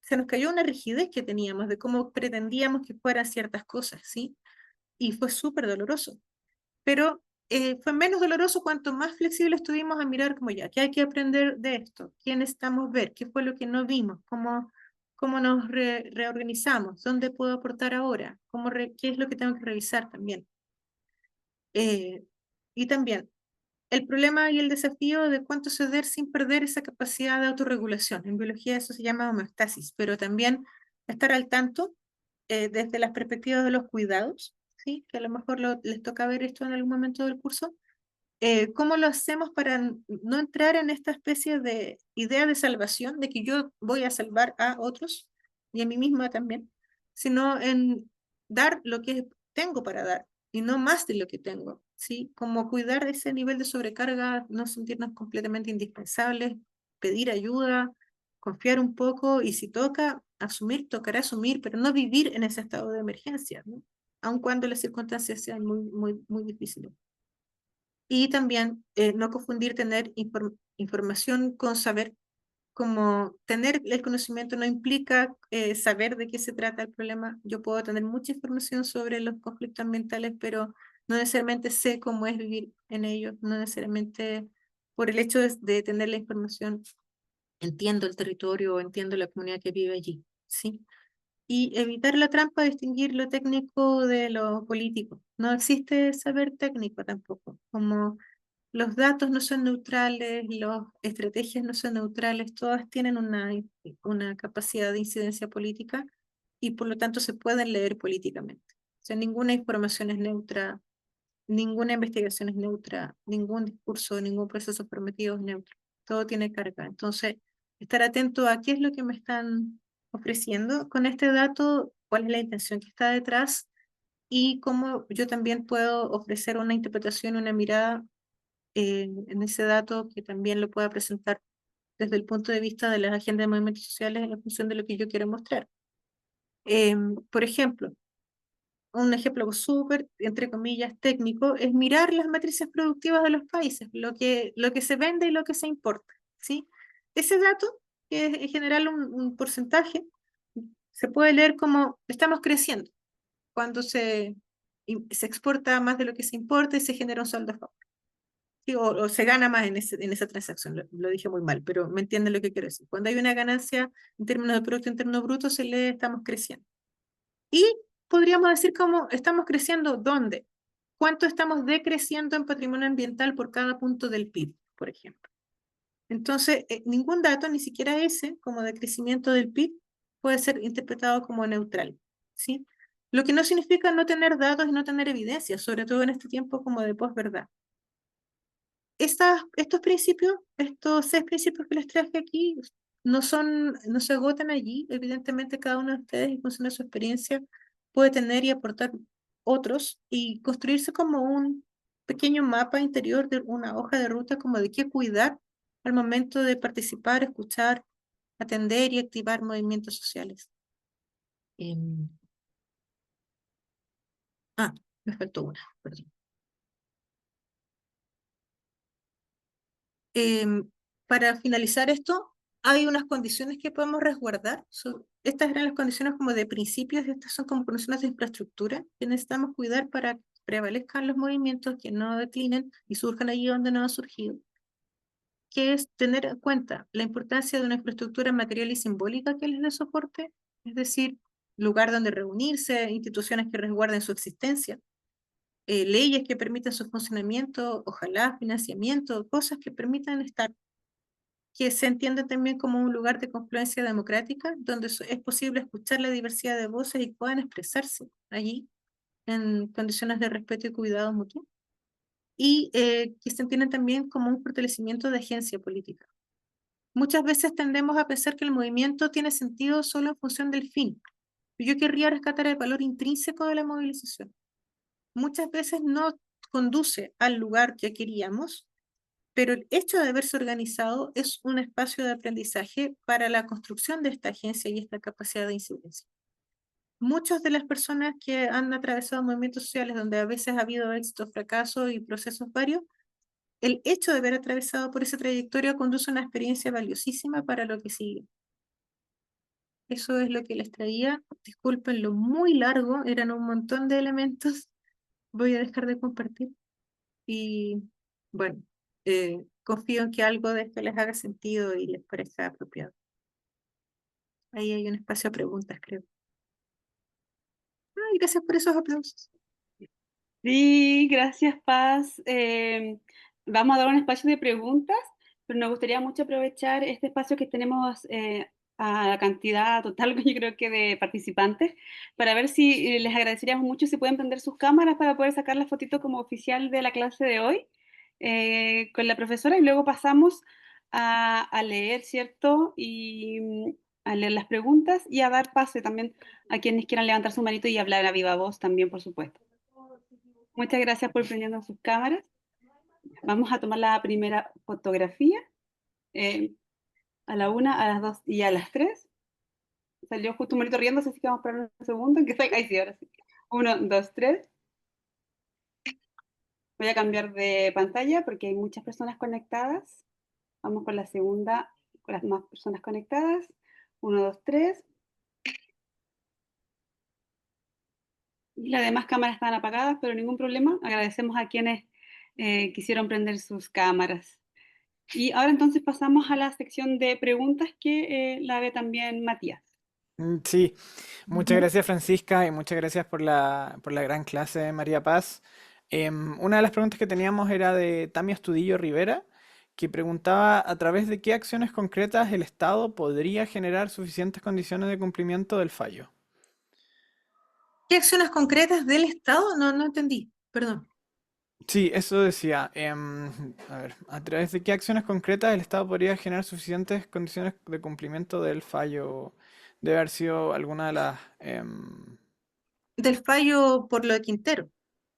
se nos cayó una rigidez que teníamos de cómo pretendíamos que fueran ciertas cosas, ¿sí? Y fue súper doloroso. Pero fue menos doloroso cuanto más flexibles estuvimos a mirar como ya, ¿qué hay que aprender de esto? ¿Qué necesitamos ver? ¿Qué fue lo que no vimos? ¿Cómo nos reorganizamos? ¿Dónde puedo aportar ahora? ¿Qué es lo que tengo que revisar también? Y también el problema y el desafío de cuánto ceder sin perder esa capacidad de autorregulación. En biología eso se llama homeostasis, pero también estar al tanto desde las perspectivas de los cuidados, ¿sí? Que a lo mejor les toca ver esto en algún momento del curso. ¿Cómo lo hacemos para no entrar en esta especie de idea de salvación, de que yo voy a salvar a otros y a mí misma también, sino en dar lo que tengo para dar y no más de lo que tengo, ¿sí? Como cuidar ese nivel de sobrecarga, no sentirnos completamente indispensables, pedir ayuda, confiar un poco y si toca asumir, tocará asumir, pero no vivir en ese estado de emergencia, ¿no? Aun cuando las circunstancias sean muy difíciles. Y también no confundir tener información con saber, como tener el conocimiento no implica saber de qué se trata el problema. Yo puedo tener mucha información sobre los conflictos ambientales, pero no necesariamente sé cómo es vivir en ellos, no necesariamente por el hecho de tener la información, entiendo el territorio o entiendo la comunidad que vive allí, ¿sí? Y evitar la trampa de distinguir lo técnico de lo político. No existe saber técnico tampoco, como los datos no son neutrales, las estrategias no son neutrales, todas tienen una capacidad de incidencia política y por lo tanto se pueden leer políticamente. O sea, ninguna información es neutra, ninguna investigación es neutra, ningún discurso, ningún proceso formativo es neutro. Todo tiene carga. Entonces, estar atento a qué es lo que me están ofreciendo con este dato, cuál es la intención que está detrás y cómo yo también puedo ofrecer una interpretación, una mirada en ese dato que también lo pueda presentar desde el punto de vista de las agendas de movimientos sociales en función de lo que yo quiero mostrar. Por ejemplo, un ejemplo súper, entre comillas, técnico, es mirar las matrices productivas de los países, lo que se vende y lo que se importa, ¿sí? Ese dato, que es en general un porcentaje, se puede leer como estamos creciendo cuando se exporta más de lo que se importa y se genera un saldo a favor. Sí, o se gana más en esa transacción, lo dije muy mal, pero me entienden lo que quiero decir. Cuando hay una ganancia en términos de Producto Interno Bruto, se lee estamos creciendo. Y podríamos decir cómo estamos creciendo, ¿dónde? ¿Cuánto estamos decreciendo en patrimonio ambiental por cada punto del PIB, por ejemplo? Entonces, ningún dato, ni siquiera ese, como de crecimiento del PIB, puede ser interpretado como neutral, ¿sí? Lo que no significa no tener datos y no tener evidencia, sobre todo en este tiempo como de posverdad. Estos principios, estos 6 principios que les traje aquí, no se agotan allí. Evidentemente, cada uno de ustedes, en función de su experiencia, puede tener y aportar otros y construirse como un pequeño mapa interior de una hoja de ruta, como de qué cuidar al momento de participar, escuchar, atender y activar movimientos sociales. Em, Me faltó una, perdón. Para finalizar esto, hay unas condiciones que podemos resguardar. Estas eran las condiciones como de principios, estas son como condiciones de infraestructura que necesitamos cuidar para que prevalezcan los movimientos, que no declinen y surjan allí donde no han surgido, que es tener en cuenta la importancia de una infraestructura material y simbólica que les dé soporte, es decir, lugar donde reunirse, instituciones que resguarden su existencia, leyes que permitan su funcionamiento, ojalá financiamiento, cosas que permitan estar, que se entiende también como un lugar de confluencia democrática, donde es posible escuchar la diversidad de voces y puedan expresarse allí en condiciones de respeto y cuidado mutuo, y que se entiende también como un fortalecimiento de agencia política. Muchas veces tendemos a pensar que el movimiento tiene sentido solo en función del fin. Yo querría rescatar el valor intrínseco de la movilización. Muchas veces no conduce al lugar que queríamos, pero el hecho de haberse organizado es un espacio de aprendizaje para la construcción de esta agencia y esta capacidad de incidencia. Muchas de las personas que han atravesado movimientos sociales donde a veces ha habido éxitos, fracasos y procesos varios, el hecho de haber atravesado por esa trayectoria conduce a una experiencia valiosísima para lo que sigue. Eso es lo que les traía. Disculpen lo muy largo, eran un montón de elementos. Voy a dejar de compartir. Y bueno, confío en que algo de esto les haga sentido y les parezca apropiado. Ahí hay un espacio a preguntas, creo. Ay, gracias por esos aplausos. Sí, gracias, Paz. Vamos a dar un espacio de preguntas, pero nos gustaría mucho aprovechar este espacio que tenemos a la cantidad total, yo creo que de participantes, para ver si les agradeceríamos mucho si pueden prender sus cámaras para poder sacar la fotito como oficial de la clase de hoy con la profesora y luego pasamos a leer, ¿cierto? Y a leer las preguntas y a dar pase también a quienes quieran levantar su manito y hablar a viva voz también, por supuesto. Muchas gracias por prendernos sus cámaras. Vamos a tomar la primera fotografía eh, a la 1, a las 2 y a las 3. Salió justo un monito riéndose, así que vamos a esperar un segundo en que salga. Ahí sí, ahora sí. 1, 2, 3. Voy a cambiar de pantalla porque hay muchas personas conectadas. Vamos con la segunda, con las más personas conectadas. 1, 2, 3. Y las demás cámaras están apagadas, pero ningún problema. Agradecemos a quienes quisieron prender sus cámaras. Y ahora entonces pasamos a la sección de preguntas que la ve también Matías. Sí, muchas Ujú. gracias Francisca y muchas gracias por la gran clase, María Paz. Una de las preguntas que teníamos era de Tamia Estudillo Rivera, que preguntaba a través de qué acciones concretas el Estado podría generar suficientes condiciones de cumplimiento del fallo. ¿Qué acciones concretas del Estado? No, no entendí, perdón. Sí, eso decía. A ver, a través de qué acciones concretas el Estado podría generar suficientes condiciones de cumplimiento del fallo. Debe haber sido alguna de las... Del fallo por lo de Quintero.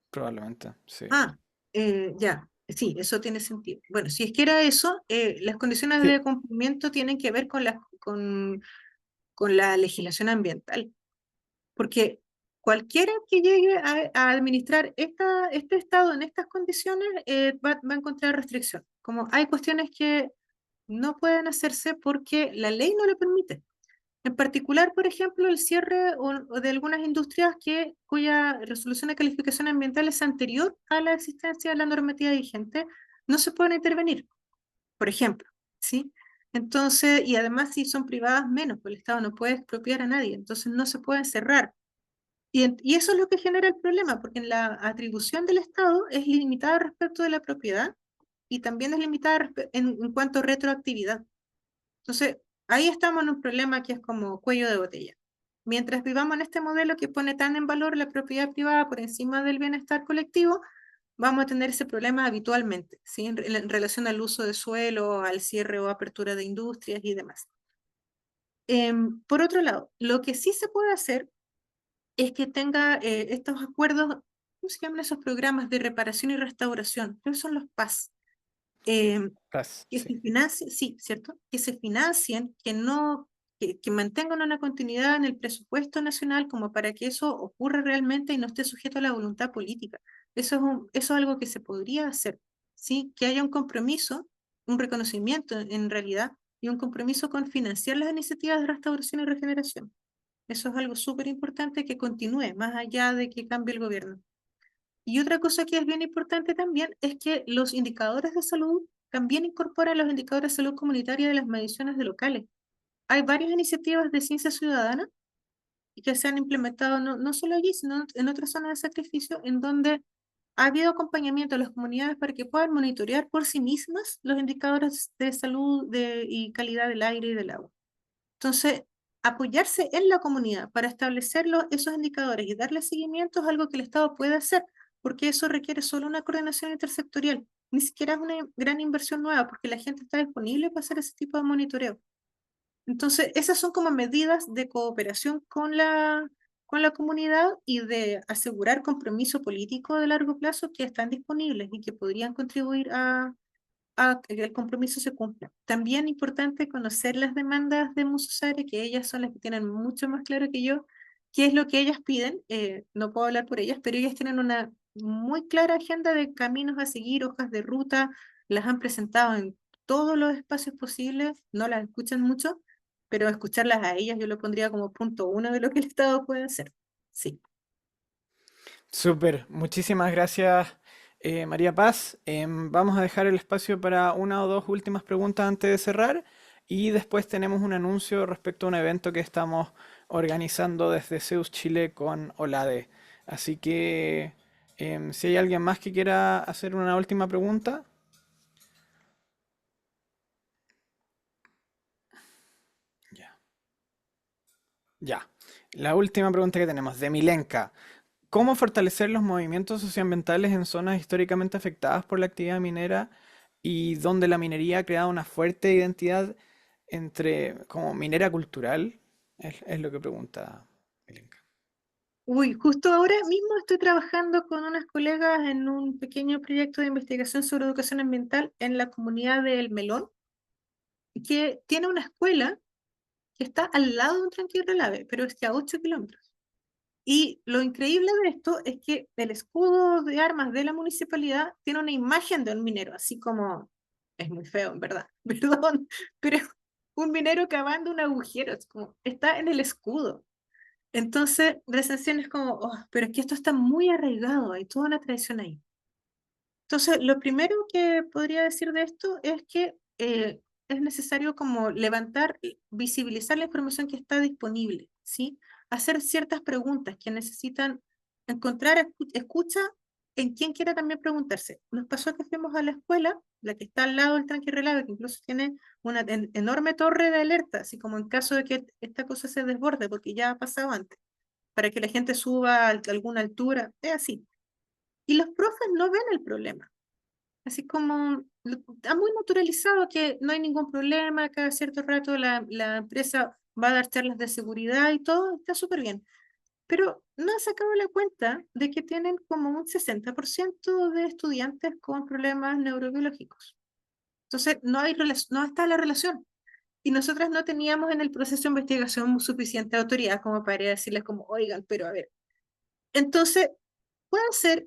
probablemente, sí. Ah, ya, sí, eso tiene sentido. Bueno, si es que era eso, las condiciones Sí, de cumplimiento tienen que ver con la legislación ambiental, porque cualquiera que llegue a administrar este estado en estas condiciones va a encontrar restricción. Como hay cuestiones que no pueden hacerse porque la ley no lo permite. En particular, por ejemplo, el cierre o de algunas industrias cuya resolución de calificación ambiental es anterior a la existencia de la normativa vigente, no se pueden intervenir, por ejemplo, ¿sí? Entonces, y además si son privadas menos, pues el Estado no puede expropiar a nadie, entonces no se pueden cerrar. Y eso es lo que genera el problema, porque la atribución del Estado es limitada respecto de la propiedad y también es limitada en cuanto a retroactividad. Entonces, ahí estamos en un problema que es como cuello de botella. Mientras vivamos en este modelo que pone tan en valor la propiedad privada por encima del bienestar colectivo, vamos a tener ese problema habitualmente, ¿sí? En relación al uso de suelo, al cierre o apertura de industrias y demás. Por otro lado, lo que sí se puede hacer es que tenga estos acuerdos, ¿cómo se llaman esos programas de reparación y restauración? Creo que son los PAS. em, que sí. se financien, sí, ¿cierto? Que se financien, que mantengan una continuidad en el presupuesto nacional como para que eso ocurra realmente y no esté sujeto a la voluntad política. Eso es algo que se podría hacer, ¿sí? Que haya un compromiso, un reconocimiento en realidad, y un compromiso con financiar las iniciativas de restauración y regeneración. Eso es algo súper importante que continúe, más allá de que cambie el gobierno. Y otra cosa que es bien importante también es que los indicadores de salud también incorporan los indicadores de salud comunitaria de las mediciones de locales. Hay varias iniciativas de ciencia ciudadana que se han implementado no solo allí, sino en otras zonas de sacrificio, en donde ha habido acompañamiento a las comunidades para que puedan monitorear por sí mismas los indicadores de salud y calidad del aire y del agua. Entonces, apoyarse en la comunidad para establecer esos indicadores y darle seguimiento es algo que el Estado puede hacer, porque eso requiere solo una coordinación intersectorial. Ni siquiera es una gran inversión nueva, porque la gente está disponible para hacer ese tipo de monitoreo. Entonces, esas son como medidas de cooperación con la comunidad y de asegurar compromiso político de largo plazo que están disponibles y que podrían contribuir a que el compromiso se cumpla. También importante conocer las demandas de Musosare, que ellas son las que tienen mucho más claro que yo qué es lo que ellas piden. No puedo hablar por ellas, pero ellas tienen una muy clara agenda de caminos a seguir, hojas de ruta, las han presentado en todos los espacios posibles, no las escuchan mucho, pero escucharlas a ellas yo lo pondría como punto uno de lo que el Estado puede hacer. Sí. Súper, muchísimas gracias María Paz. Vamos a dejar el espacio para una o dos últimas preguntas antes de cerrar y después tenemos un anuncio respecto a un evento que estamos organizando desde Zeus Chile con OLADE. Así que Si hay alguien más que quiera hacer una última pregunta. Ya. Ya. La última pregunta que tenemos, de Milenka. ¿Cómo fortalecer los movimientos socioambientales en zonas históricamente afectadas por la actividad minera y donde la minería ha creado una fuerte identidad entre como minera cultural? Es lo que pregunta Milenka. Uy, justo ahora mismo estoy trabajando con unas colegas en un pequeño proyecto de investigación sobre educación ambiental en la comunidad de El Melón, que tiene una escuela que está al lado de un tranque relave, pero es que a 8 kilómetros. Y lo increíble de esto es que el escudo de armas de la municipalidad tiene una imagen de un minero, así como, es muy feo, en verdad, perdón, pero un minero cavando un agujero, es como, está en el escudo. Entonces, la sensación es como, oh, pero es que esto está muy arraigado, hay toda una tradición ahí. Entonces, lo primero que podría decir de esto es que es necesario como levantar, visibilizar la información que está disponible, ¿sí? Hacer ciertas preguntas que necesitan encontrar escucha en quien quiera también preguntarse. Nos pasó que fuimos a la escuela, la que está al lado del tranque relave, que incluso tiene una enorme torre de alerta, así como en caso de que esta cosa se desborde, porque ya ha pasado antes, para que la gente suba a alguna altura, es así. Y los profes no ven el problema. Así como está muy naturalizado que no hay ningún problema, cada cierto rato la empresa va a dar charlas de seguridad y todo está súper bien. Pero no ha sacado la cuenta de que tienen como un 60% de estudiantes con problemas neurobiológicos. Entonces, no está la relación. Y nosotras no teníamos en el proceso de investigación suficiente autoridad como para decirles como, oigan, pero a ver. Entonces, puede ser,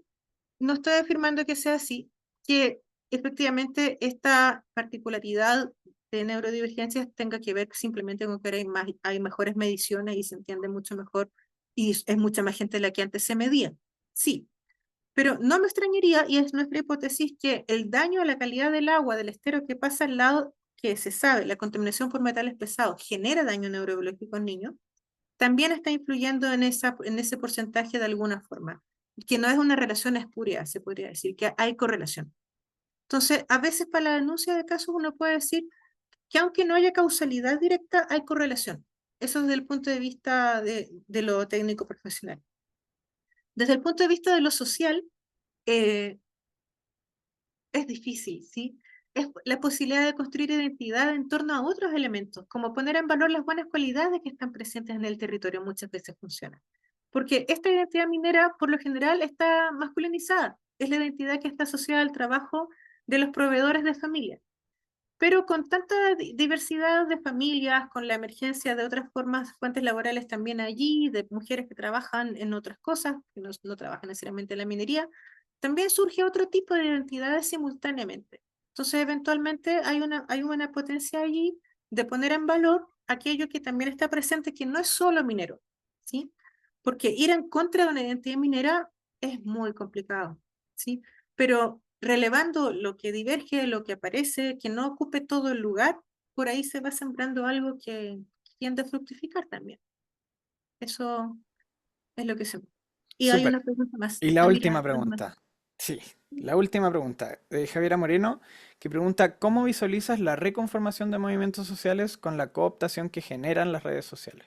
no estoy afirmando que sea así, que efectivamente esta particularidad de neurodivergencias tenga que ver simplemente con que ahora hay mejores mediciones y se entiende mucho mejor y es mucha más gente la que antes se medía. Sí, pero no me extrañaría, y es nuestra hipótesis, que el daño a la calidad del agua del estero que pasa al lado, que se sabe, la contaminación por metales pesados genera daño neurobiológico en niños, también está influyendo en ese porcentaje de alguna forma, que no es una relación espuria, se podría decir, que hay correlación. Entonces, a veces para la denuncia de casos uno puede decir que aunque no haya causalidad directa, hay correlación. Eso desde el punto de vista de lo técnico profesional. Desde el punto de vista de lo social, eh, es difícil, ¿sí? Es la posibilidad de construir identidad en torno a otros elementos, como poner en valor las buenas cualidades que están presentes en el territorio, muchas veces funciona. Porque esta identidad minera, por lo general, está masculinizada. Es la identidad que está asociada al trabajo de los proveedores de familia. Pero con tanta diversidad de familias, con la emergencia de otras formas, fuentes laborales también allí, de mujeres que trabajan en otras cosas, que no trabajan necesariamente en la minería, también surge otro tipo de identidades simultáneamente. Entonces, eventualmente hay una potencia allí de poner en valor aquello que también está presente, que no es solo minero, ¿sí? Porque ir en contra de una identidad minera es muy complicado, ¿sí? Pero relevando lo que diverge, lo que aparece, que no ocupe todo el lugar, por ahí se va sembrando algo que tiende a fructificar también. Eso es lo que se... Y hay Súper. una pregunta más. Y la Está última mirando. pregunta. Sí, la última pregunta de Javiera Moreno, que pregunta, ¿cómo visualizas la reconformación de movimientos sociales con la cooptación que generan las redes sociales?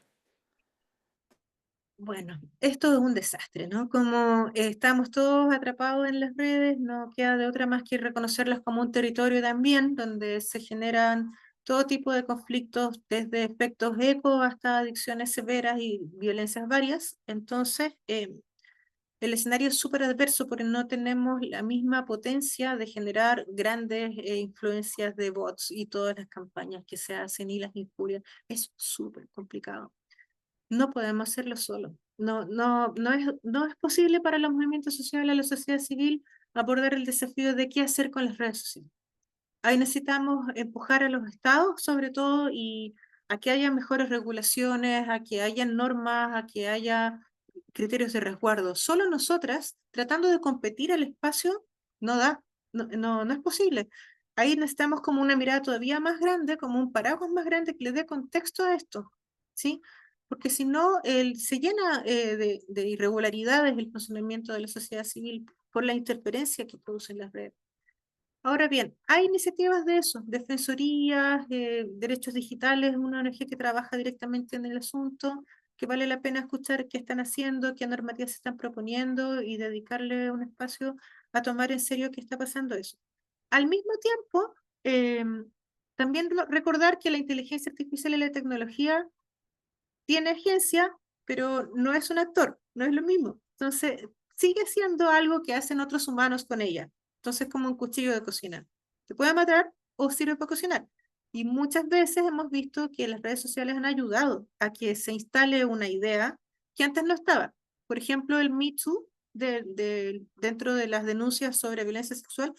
Bueno, esto es un desastre, ¿no? Como estamos todos atrapados en las redes, no queda de otra más que reconocerlas como un territorio también, donde se generan todo tipo de conflictos, desde efectos eco hasta adicciones severas y violencias varias. Entonces, el escenario es súper adverso porque no tenemos la misma potencia de generar grandes influencias de bots y todas las campañas que se hacen y las injurias. Es súper complicado. No podemos hacerlo solo. No es posible para los movimientos sociales, la sociedad civil, abordar el desafío de qué hacer con las redes sociales. Ahí necesitamos empujar a los estados, sobre todo, y a que haya mejores regulaciones, a que haya normas, a que haya criterios de resguardo. Solo nosotras, tratando de competir al espacio, no da, no es posible. Ahí necesitamos como una mirada todavía más grande, como un paraguas más grande que le dé contexto a esto, ¿sí? Porque si no, se llena de irregularidades el funcionamiento de la sociedad civil por la interferencia que producen las redes. Ahora bien, hay iniciativas de eso, defensorías, derechos digitales, una ONG que trabaja directamente en el asunto, que vale la pena escuchar qué están haciendo, qué normativas se están proponiendo y dedicarle un espacio a tomar en serio qué está pasando eso. Al mismo tiempo, también recordar que la inteligencia artificial y la tecnología tiene agencia, pero no es un actor, no es lo mismo. Entonces, sigue siendo algo que hacen otros humanos con ella. Entonces, como un cuchillo de cocina. Te puede matar o sirve para cocinar. Y muchas veces hemos visto que las redes sociales han ayudado a que se instale una idea que antes no estaba. Por ejemplo, el Me Too, dentro de las denuncias sobre violencia sexual,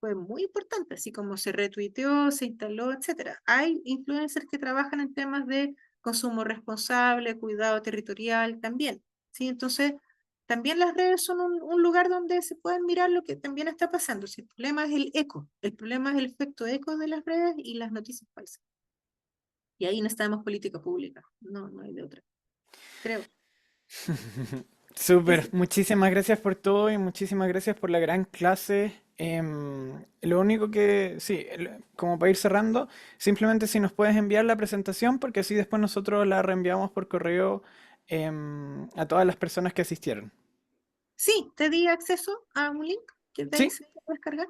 fue muy importante, así como se retuiteó, se instaló, etcétera. Hay influencers que trabajan en temas de consumo responsable, cuidado territorial también, ¿sí? Entonces, también las redes son un lugar donde se pueden mirar lo que también está pasando. Si el problema es el eco, el problema es el efecto eco de las redes y las noticias falsas. Y ahí necesitamos política pública, no hay de otra, creo. Súper, muchísimas gracias por todo y muchísimas gracias por la gran clase. Lo único que, sí, como para ir cerrando, simplemente si nos puedes enviar la presentación, porque así después nosotros la reenviamos por correo a todas las personas que asistieron. Sí, te di acceso a un link que de ahí ¿Sí? se puede descargar.